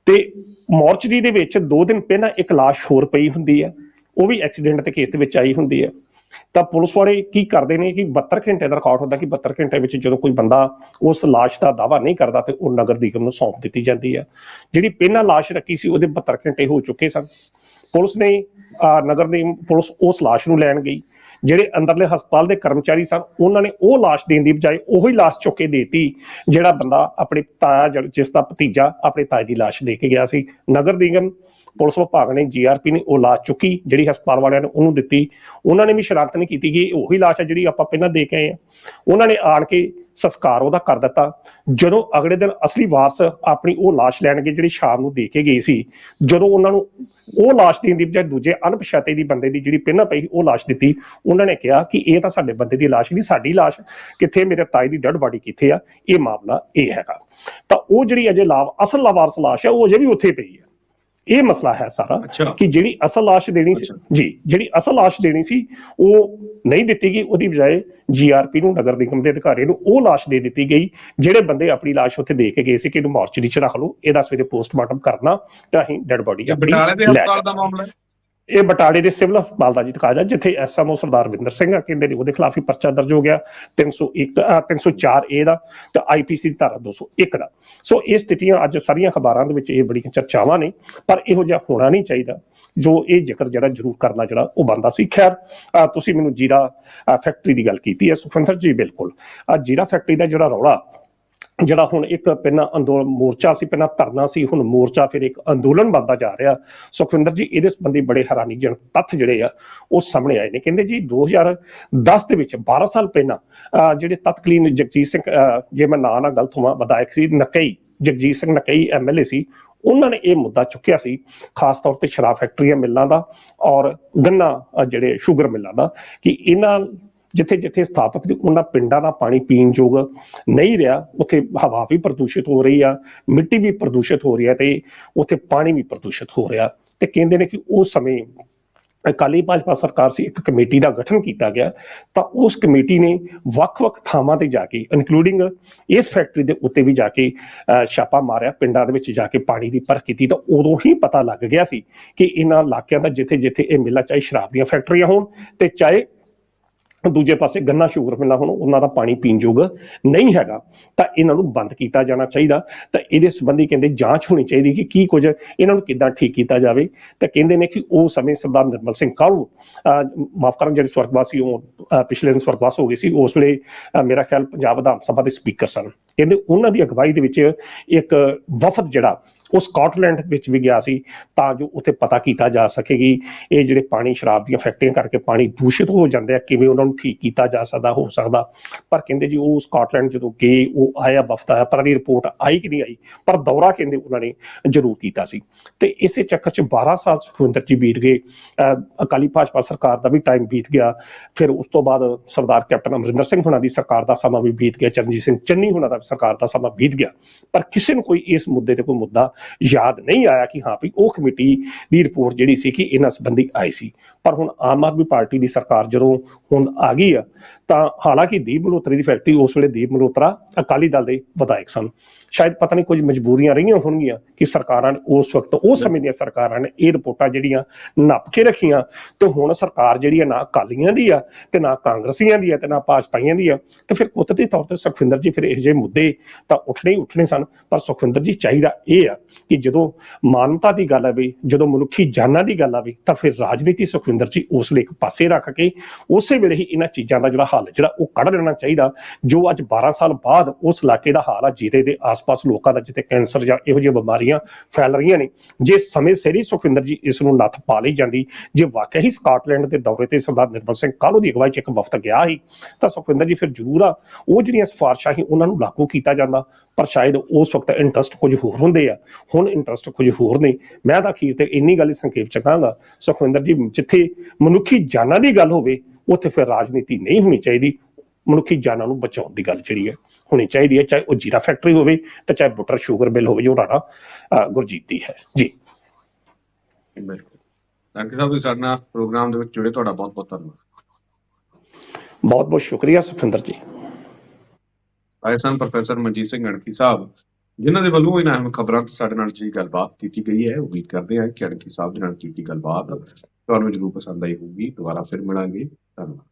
ਤੇ ਮੋਰਚਰੀ ਦੇ ਵਿੱਚ 2 ਦਿਨ ਪਹਿਲਾਂ ਇੱਕ ਲਾਸ਼ ਹੋਰ ਪਈ ਹੁੰਦੀ ਹੈ, ਉਹ ਵੀ ਐਕਸੀਡੈਂਟ ਦੇ ਕੇਸ ਦੇ ਵਿੱਚ ਆਈ ਹੁੰਦੀ ਹੈ। ਤਾਂ ਪੁਲਿਸ ਵਾਲੇ ਕੀ ਕਰਦੇ ਨੇ ਕਿ 72 ਘੰਟੇ ਦਾ ਰਿਕਾਰਡ ਹੁੰਦਾ ਕਿ 72 ਘੰਟੇ ਵਿੱਚ ਜਦੋਂ ਕੋਈ ਬੰਦਾ ਉਸ ਲਾਸ਼ ਦਾ ਦਾਅਵਾ ਨਹੀਂ ਕਰਦਾ ਤੇ ਉਹ ਨਗਰ ਨਿਗਮ ਨੂੰ ਸੌਂਪ ਦਿੱਤੀ ਜਾਂਦੀ ਹੈ। ਜਿਹੜੀ ਪਹਿਲਾਂ ਲਾਸ਼ ਰੱਖੀ ਸੀ ਉਹਦੇ 72 ਘੰਟੇ ਹੋ ਚੁੱਕੇ ਸਨ। ਪੁਲਿਸ ਨੇ ਨਗਰ ਨਿਗਮ ਪੁਲਿਸ ਉਸ ਲਾਸ਼ ਨੂੰ ਲੈਣ ਗਈ। ਜਿਹੜੇ ਅੰਦਰਲੇ ਹਸਪਤਾਲ ਦੇ ਕਰਮਚਾਰੀ ਸਨ, ਉਹਨਾਂ ਨੇ ਉਹ ਲਾਸ਼ ਦੇਣ ਦੀ ਬਜਾਏ ਉਹੀ ਲਾਸ਼ ਚੁੱਕ ਕੇ ਦੇਤੀ ਜਿਹੜਾ ਬੰਦਾ ਆਪਣੇ ਤਾਇਆ, ਜਿਸ ਦਾ ਭਤੀਜਾ ਆਪਣੇ ਤਾਏ ਦੀ ਲਾਸ਼ ਦੇ ਕੇ ਗਿਆ ਸੀ। ਨਗਰ ਨਿਗਮ ਪੁਲਿਸ ਵਿਭਾਗ ਨੇ, GRP ਨੇ ਉਹ ਲਾਸ਼ ਚੁੱਕੀ, ਜਿਹੜੀ ਹਸਪਤਾਲ ਵਾਲਿਆਂ ਨੇ ਉਹਨੂੰ ਦਿੱਤੀ। ਉਹਨਾਂ ਨੇ ਵੀ ਸ਼ਰਾਰਤ ਨਹੀਂ ਕੀਤੀ ਕਿ ਉਹੀ ਲਾਸ਼ ਹੈ ਜਿਹੜੀ ਆਪਾਂ ਪਹਿਲਾਂ ਦੇ ਕੇ ਆਏ ਹਾਂ। ਉਹਨਾਂ ਨੇ ਆਣ ਕੇ ਸੰਸਕਾਰ ਉਹਦਾ ਕਰ ਦਿੱਤਾ। ਜਦੋਂ ਅਗਲੇ ਦਿਨ ਅਸਲੀ ਵਾਰਸ ਆਪਣੀ ਉਹ ਲਾਸ਼ ਲੈਣਗੇ ਜਿਹੜੀ ਸ਼ਾਮ ਨੂੰ ਦੇ ਕੇ ਗਈ ਸੀ, ਜਦੋਂ ਉਹਨਾਂ ਨੂੰ ਉਹ ਲਾਸ਼ ਦੇਣ ਦੀ ਬਜਾਏ ਦੂਜੇ ਅਣਪਛਾਤੇ ਦੀ ਬੰਦੇ ਦੀ ਜਿਹੜੀ ਪਹਿਲਾਂ ਪਈ ਉਹ ਲਾਸ਼ ਦਿੱਤੀ, ਉਹਨਾਂ ਨੇ ਕਿਹਾ ਕਿ ਇਹ ਤਾਂ ਸਾਡੇ ਬੰਦੇ ਦੀ ਲਾਸ਼ ਨਹੀਂ, ਸਾਡੀ ਲਾਸ਼ ਕਿੱਥੇ, ਮੇਰੇ ਤਾਏ ਦੀ ਡੈਡ ਬਾਡੀ ਕਿੱਥੇ ਆ? ਇਹ ਮਾਮਲਾ ਇਹ ਹੈਗਾ। ਤਾਂ ਉਹ ਜਿਹੜੀ ਅਜੇ ਅਸਲ ਲਾਵਾਰਸ ਲਾਸ਼ ਹੈ ਉਹ ਅਜੇ ਵੀ ਉੱਥੇ ਪਈ ਹੈ। ਇਹ ਮਸਲਾ ਹੈ ਸਾਰਾ ਕਿ ਜਿਹੜੀ ਅਸਲ ਲਾਸ਼ ਦੇਣੀ ਸੀ ਜਿਹੜੀ ਅਸਲ ਲਾਸ਼ ਦੇਣੀ ਸੀ ਉਹ ਨਹੀਂ ਦਿੱਤੀ ਗਈ, ਉਹਦੀ ਬਜਾਏ GRP ਨੂੰ, ਨਗਰ ਨਿਗਮ ਦੇ ਅਧਿਕਾਰੀ ਨੂੰ ਉਹ ਲਾਸ਼ ਦੇ ਦਿੱਤੀ ਗਈ ਜਿਹੜੇ ਬੰਦੇ ਆਪਣੀ ਲਾਸ਼ ਉੱਥੇ ਦੇ ਕੇ ਗਏ ਸੀ ਕਿ ਇਹਨੂੰ ਮੋਰਚਰੀ 'ਚ ਰੱਖ ਲਓ, ਇਹਦਾ ਸਵੇਰੇ ਪੋਸਟਮਾਰਟਮ ਕਰਨਾ ਤੇ ਅਸੀਂ ਡੈਡ ਬਾਡੀ ਆਪਣੀ ਲੈ। ਇਹ ਬਟਾਲੇ ਦੇ ਸਿਵਲ ਹਸਪਤਾਲ ਦਾ ਜੀ ਕਾਜ ਹੈ, ਜਿੱਥੇ SMO ਸਰਦਾਰ ਵਿੰਦਰ ਸਿੰਘ ਆ, ਕਹਿੰਦੇ ਨੇ ਉਹਦੇ ਖਿਲਾਫ ਹੀ ਪਰਚਾ ਦਰਜ ਹੋ ਗਿਆ 304A ਦਾ ਤੇ IPC ਦੀ ਧਾਰਾ 201 ਦਾ। ਸੋ ਇਹ ਸਥਿਤੀਆਂ ਅੱਜ ਸਾਰੀਆਂ ਅਖਬਾਰਾਂ ਦੇ ਵਿੱਚ ਇਹ ਬੜੀਆਂ ਚਰਚਾਵਾਂ ਨੇ, ਪਰ ਇਹੋ ਜਿਹਾ ਹੋਣਾ ਨਹੀਂ ਚਾਹੀਦਾ। ਜੋ ਇਹ ਜ਼ਿਕਰ ਜਿਹੜਾ ਜ਼ਰੂਰ ਕਰਨਾ ਜਿਹੜਾ ਉਹ ਬਣਦਾ ਸੀ। ਖੈਰ, ਤੁਸੀਂ ਮੈਨੂੰ ਜੀਰਾ ਫੈਕਟਰੀ ਦੀ ਗੱਲ ਕੀਤੀ ਹੈ ਸੁਖਵਿੰਦਰ ਜੀ, ਬਿਲਕੁਲ ਜੀਰਾ ਫੈਕਟਰੀ ਦਾ ਜਿਹੜਾ ਰੌਲਾ, ਜਿਹੜਾ ਹੁਣ ਇੱਕ ਪਹਿਲਾਂ ਅੰਦੋਲਨ ਮੋਰਚਾ ਸੀ, ਪਹਿਲਾਂ ਧਰਨਾ ਸੀ, ਹੁਣ ਮੋਰਚਾ, ਫਿਰ ਇੱਕ ਅੰਦੋਲਨ ਬਣਦਾ ਜਾ ਰਿਹਾ ਸੁਖਵਿੰਦਰ ਜੀ, ਇਹਦੇ ਸੰਬੰਧੀ ਬੜੇ ਹੈਰਾਨੀਜਨਕ ਤੱਥ ਜਿਹੜੇ ਆ ਉਹ ਸਾਹਮਣੇ ਆਏ ਨੇ। ਕਹਿੰਦੇ ਜੀ 2010 ਦੇ ਵਿੱਚ 12 ਸਾਲ ਪਹਿਲਾਂ ਜਿਹੜੇ ਤਤਕਾਲੀਨ ਜਗਜੀਤ ਸਿੰਘ, ਜੇ ਮੈਂ ਨਾਂ ਨਾ ਗਲਤ ਹੋਵਾਂ, ਵਿਧਾਇਕ ਸੀ ਨਕਈ, ਜਗਜੀਤ ਸਿੰਘ ਨਕਈ MLA ਸੀ, ਉਹਨਾਂ ਨੇ ਇਹ ਮੁੱਦਾ ਚੁੱਕਿਆ ਸੀ, ਖਾਸ ਤੌਰ ਤੇ ਸ਼ਰਾਬ ਫੈਕਟਰੀਆਂ, ਮਿੱਲਾਂ ਦਾ ਔਰ ਗੰਨਾ ਜਿਹੜੇ ਸ਼ੂਗਰ ਮਿੱਲਾਂ ਦਾ, ਕਿ ਇਹਨਾਂ ਜਿੱਥੇ ਜਿੱਥੇ ਸਥਾਪਿਤ ਨੇ ਉਹਨਾਂ ਪਿੰਡਾਂ ਦਾ ਪਾਣੀ ਪੀਣ ਯੋਗ ਨਹੀਂ ਰਿਹਾ, ਉੱਥੇ ਹਵਾ ਵੀ ਪ੍ਰਦੂਸ਼ਿਤ ਹੋ ਰਹੀ ਆ, ਮਿੱਟੀ ਵੀ ਪ੍ਰਦੂਸ਼ਿਤ ਹੋ ਰਹੀ ਹੈ ਤੇ ਉੱਥੇ ਪਾਣੀ ਵੀ ਪ੍ਰਦੂਸ਼ਿਤ ਹੋ ਰਿਹਾ। ਤੇ ਕਹਿੰਦੇ ਨੇ ਕਿ ਉਸ ਸਮੇਂ ਅਕਾਲੀ ਭਾਜਪਾ ਸਰਕਾਰ ਸੀ, ਇੱਕ ਕਮੇਟੀ ਦਾ ਗਠਨ ਕੀਤਾ ਗਿਆ, ਤਾਂ ਉਸ ਕਮੇਟੀ ਨੇ ਵੱਖ-ਵੱਖ ਥਾਵਾਂ ਤੇ ਜਾ ਕੇ ਇਨਕਲੂਡਿੰਗ ਇਸ ਫੈਕਟਰੀ ਦੇ ਉੱਤੇ ਵੀ ਜਾ ਕੇ ਛਾਪਾ ਮਾਰਿਆ, ਪਿੰਡਾਂ ਦੇ ਵਿੱਚ ਜਾ ਕੇ ਪਾਣੀ ਦੀ ਪਰਖ ਕੀਤੀ। ਤਾਂ ਉਦੋਂ ਹੀ ਪਤਾ ਲੱਗ ਗਿਆ ਸੀ ਕਿ ਇਹਨਾਂ ਇਲਾਕਿਆਂ ਦਾ ਜਿੱਥੇ ਜਿੱਥੇ ਇਹ ਮਿੱਲਾਂ, ਚਾਹੇ ਸ਼ਰਾਬ ਦੀਆਂ ਫੈਕਟਰੀਆਂ ਹੋਣ ਤੇ ਚਾਹੇ ਦੂਜੇ ਪਾਸੇ ਗੰਨਾ ਸ਼ੂਗਰ ਮਿੱਲਾਂ ਹੁਣ, ਉਹਨਾਂ ਦਾ ਪਾਣੀ ਪੀਣ ਯੋਗ ਨਹੀਂ ਹੈਗਾ, ਤਾਂ ਇਹਨਾਂ ਨੂੰ ਬੰਦ ਕੀਤਾ ਜਾਣਾ ਚਾਹੀਦਾ। ਤਾਂ ਇਹਦੇ ਸੰਬੰਧੀ ਕਹਿੰਦੇ ਜਾਂਚ ਹੋਣੀ ਚਾਹੀਦੀ ਕਿ ਕੀ ਕੁਝ ਇਹਨਾਂ ਨੂੰ ਕਿੱਦਾਂ ਠੀਕ ਕੀਤਾ ਜਾਵੇ। ਤਾਂ ਕਹਿੰਦੇ ਨੇ ਕਿ ਉਹ ਸਮੇਂ ਸਰਦਾਰ ਨਿਰਮਲ ਸਿੰਘ ਕਾਹਲੂ, ਮਾਫ ਕਰਨ ਜਿਹੜੇ ਸਵਰਗਵਾਸੀ ਉਹ ਪਿਛਲੇ ਦਿਨ ਸਵਰਗਵਾਸ ਹੋ ਗਏ ਸੀ, ਉਸ ਵੇਲੇ ਮੇਰਾ ਖਿਆਲ ਪੰਜਾਬ ਵਿਧਾਨ ਸਭਾ ਦੇ ਸਪੀਕਰ ਸਨ। ਕਹਿੰਦੇ ਉਹਨਾਂ ਦੀ ਅਗਵਾਈ ਦੇ ਵਿੱਚ ਇੱਕ ਵਫਦ ਜਿਹੜਾ ਉਹ ਸਕਾਟਲੈਂਡ ਵਿੱਚ ਵੀ ਗਿਆ ਸੀ, ਤਾਂ ਜੋ ਉੱਥੇ ਪਤਾ ਕੀਤਾ ਜਾ ਸਕੇਗੀ ਇਹ ਜਿਹੜੇ ਪਾਣੀ ਸ਼ਰਾਬ ਦੀਆਂ ਫੈਕਟਰੀਆਂ ਕਰਕੇ ਪਾਣੀ ਦੂਸ਼ਿਤ ਹੋ ਜਾਂਦੇ ਆ, ਕਿਵੇਂ ਉਹਨਾਂ ਨੂੰ ਠੀਕ ਕੀਤਾ ਜਾ ਸਕਦਾ, ਹੋ ਸਕਦਾ। ਪਰ ਕਹਿੰਦੇ ਜੀ ਉਹ ਸਕਾਟਲੈਂਡ ਜਦੋਂ ਗਏ, ਉਹ ਆਇਆ ਵਫਦ ਆਇਆ, ਪਰ ਇਹਦੀ ਰਿਪੋਰਟ ਆਈ ਕਿ ਨਹੀਂ ਆਈ, ਪਰ ਦੌਰਾ ਕਹਿੰਦੇ ਉਹਨਾਂ ਨੇ ਜ਼ਰੂਰ ਕੀਤਾ ਸੀ। ਤੇ ਇਸੇ ਚੱਕਰ 'ਚ 12 ਸਾਲ ਸੁਖਵਿੰਦਰ ਜੀ ਬੀਤ ਗਏ, ਅਕਾਲੀ ਭਾਜਪਾ ਸਰਕਾਰ ਦਾ ਵੀ ਟਾਈਮ ਬੀਤ ਗਿਆ, ਫਿਰ ਉਸ ਤੋਂ ਬਾਅਦ ਸਰਦਾਰ ਕੈਪਟਨ ਅਮਰਿੰਦਰ ਸਿੰਘ ਹੁਣਾਂ ਦੀ ਸਰਕਾਰ ਦਾ ਸਮਾਂ ਵੀ ਬੀਤ ਗਿਆ, ਚਰਨਜੀਤ ਸਿੰਘ ਚੰਨੀ ਹੁਣਾਂ ਦਾ ਸਰਕਾਰ ਦਾ ਸਮਾਂ ਬੀਤ ਗਿਆ, ਪਰ ਕਿਸੇ ਨੂੰ ਕੋਈ ਇਸ ਮੁੱਦੇ ਤੇ ਕੋਈ ਮੁੱਦਾ ਯਾਦ ਨਹੀਂ ਆਇਆ ਕਿ ਹਾਂ ਵੀ ਉਹ ਕਮੇਟੀ ਦੀ ਰਿਪੋਰਟ ਜਿਹੜੀ ਸੀ ਕਿ ਇਹਨਾਂ ਸੰਬੰਧੀ ਆਈ ਸੀ। ਪਰ ਹੁਣ ਆਮ ਆਦਮੀ ਪਾਰਟੀ ਦੀ ਸਰਕਾਰ ਜਦੋਂ ਹੁਣ ਆ ਗਈ ਆ, ਤਾਂ ਹਾਲਾਂਕਿ ਦੀਪ ਮਲਹੋਤਰਾ ਦੀ ਫੈਕਟਰੀ, ਉਸ ਵੇਲੇ ਦੀਪ ਮਲਹੋਤਰਾ ਅਕਾਲੀ ਦਲ ਦੇ ਵਿਧਾਇਕ ਸਨ, ਸ਼ਾਇਦ ਪਤਾ ਨਹੀਂ ਕੁਝ ਮਜਬੂਰੀਆਂ ਰਹੀਆਂ ਹੋਣਗੀਆਂ ਕਿ ਸਰਕਾਰਾਂ ਨੇ ਉਸ ਵਕਤ, ਉਸ ਸਮੇਂ ਦੀਆਂ ਸਰਕਾਰਾਂ ਨੇ ਇਹ ਰਿਪੋਰਟਾਂ ਜਿਹੜੀਆਂ ਨੱਪ ਕੇ ਰੱਖੀਆਂ। ਤੇ ਹੁਣ ਸਰਕਾਰ ਜਿਹੜੀ ਆ ਨਾ ਅਕਾਲੀਆਂ ਦੀ ਆ ਤੇ ਨਾ ਕਾਂਗਰਸੀਆਂ ਦੀ ਆ ਤੇ ਨਾ ਭਾਜਪਾਈਆਂ ਦੀ ਆ, ਤੇ ਫਿਰ ਕੁਦਰਤੀ ਤੌਰ ਤੇ ਸੁਖਵਿੰਦਰ ਜੀ ਫਿਰ ਇਹੋ ਜਿਹੇ ਮੁੱਦੇ ਤਾਂ ਉੱਠਣੇ ਹੀ ਉੱਠਣੇ ਸਨ। ਪਰ ਸੁਖਵਿੰਦਰ ਜੀ ਚਾਹੀਦਾ ਇਹ ਆ ਕਿ ਜਦੋਂ ਮਾਨਵਤਾ ਦੀ ਗੱਲ ਆਵੇ, ਜਦੋਂ ਮਨੁੱਖੀ ਜਾਨਾਂ ਦੀ ਗੱਲ ਆਵੇ, ਤਾਂ ਫਿਰ ਰਾਜਨੀਤੀ ਸੁਖਵਿੰਦਰ ਜੀ ਉਸ ਲਈ ਇੱਕ ਪਾਸੇ ਰੱਖ ਕੇ ਉਸੇ ਵੇਲੇ ਹੀ ਇਹਨਾਂ ਚੀਜ਼ਾਂ ਦਾ ਜਿਹੜਾ ਹੱਲ ਜਿਹੜਾ ਉਹ ਕੱਢ ਲੈਣਾ ਚਾਹੀਦਾ। ਜੋ ਅੱਜ 12 ਸਾਲ ਬਾਅਦ ਉਸ ਇਲਾਕੇ ਦਾ ਹਾਲ ਆ, ਜਿਹਦੇ ਦੇ ਆਸ-ਪਾਸ ਲੋਕਾਂ ਦਾ ਜਿੱਥੇ ਕੈਂਸਰ ਜਾਂ ਇਹੋ ਜਿਹੀਆਂ ਬਿਮਾਰੀਆਂ ਫੈਲ ਰਹੀਆਂ ਨੇ, ਜੇ ਸਮੇਂ ਸਿਰ ਹੀ ਸੁਖਵਿੰਦਰ ਜੀ ਇਸ ਨੂੰ ਨੱਥ ਪਾ ਲਈ ਜਾਂਦੀ, ਜੇ ਵਾਕਿਆ ਹੀ ਸਕਾਟਲੈਂਡ ਦੇ ਦੌਰੇ ਤੇ ਸਰਦਾਰ ਨਿਰਮਲ ਸਿੰਘ ਕਾਹਲੂ ਦੀ ਅਗਵਾਈ 'ਚ ਇੱਕ ਵਫਦ ਗਿਆ ਸੀ, ਤਾਂ ਸੁਖਵਿੰਦਰ ਜੀ ਫਿਰ ਜ਼ਰੂਰ ਆ ਉਹ ਜਿਹੜੀਆਂ ਸਿਫਾਰਸ਼ਾਂ ਸੀ ਉਹਨਾਂ ਨੂੰ ਲਾਗੂ ਕੀਤਾ ਜਾਂਦਾ। ਪਰ ਸ਼ਾਇਦ ਉਸ ਵਕਤ ਇੰਟਰਸਟ ਕੁਝ ਹੋਰ ਹੁੰਦੇ ਆ, ਹੁਣ ਇੰਟਰਸਟ ਕੁਝ ਹੋਰ ਨੇ। ਮੈਂ ਤਾਂ ਅਖੀਰ ਤੇ ਇੰਨੀ ਗੱਲ ਹੀ ਸੰਖੇਪ 'ਚ ਕਹਾਂਗਾ, ਸੁਖਵਿੰਦਰ ਜੀ ਜਿੱਥੇ ਮਨੁੱਖੀ ਜਾਨਾਂ ਦੀ ਗੱਲ ਹੋਵੇ ਉੱਥੇ ਫਿਰ ਰਾਜਨੀਤੀ ਨਹੀਂ ਹੋਣੀ ਚਾਹੀਦੀ। ਮਨੁੱਖੀ ਜਾਨਾਂ ਨੂੰ ਬਚਾਉਣ ਦੀ ਗੱਲ ਜਿਹੜੀ ਹੈ ਹੋਣੀ ਚਾਹੀਦੀ ਹੈ, ਚਾਹੇ ਉਹ ਜੀਰਾ ਫੈਕਟਰੀ ਹੋਵੇ ਤੇ ਚਾਹੇ ਬੁੱਟਰ ਸ਼ੂਗਰ ਮਿਲ ਹੋਵੇ ਜੋ ਰਾਣਾ ਗੁਰਜੀਤ ਦੀ ਹੈ ਜੀ। ਬਿਲਕੁਲ, ਡਾਕਟਰ ਸਾਹਿਬ, ਤੁਸੀਂ ਸਾਡੇ ਨਾਲ ਪ੍ਰੋਗਰਾਮ ਦੇ ਵਿੱਚ ਜੁੜੇ, ਤੁਹਾਡਾ ਬਹੁਤ ਬਹੁਤ ਧੰਨਵਾਦ। ਬਹੁਤ ਬਹੁਤ ਸ਼ੁਕਰੀਆ ਸੁਖਵਿੰਦਰ ਜੀ। ਆਏ ਸਨ ਪ੍ਰੋਫੈਸਰ ਮਨਜੀਤ ਸਿੰਘ ਅਣਖੀ ਸਾਹਿਬ, ਜਿਨ੍ਹਾਂ ਦੇ ਵੱਲੋਂ ਇਹਨਾਂ ਅਹਿਮ ਖਬਰਾਂ ਤੇ ਸਾਡੇ ਨਾਲ ਜਿਹੜੀ ਗੱਲਬਾਤ ਕੀਤੀ ਗਈ ਹੈ। ਉਮੀਦ ਕਰਦੇ ਹਾਂ ਕਿ ਅਣਖੀ ਸਾਹਿਬ ਦੇ ਨਾਲ ਕੀਤੀ ਗੱਲਬਾਤ ਤੁਹਾਨੂੰ ਜ਼ਰੂਰ ਪਸੰਦ ਆਈ ਹੋਊਗੀ। ਦੁਬਾਰਾ ਫਿਰ ਮਿਲਾਂਗੇ, ਧੰਨਵਾਦ।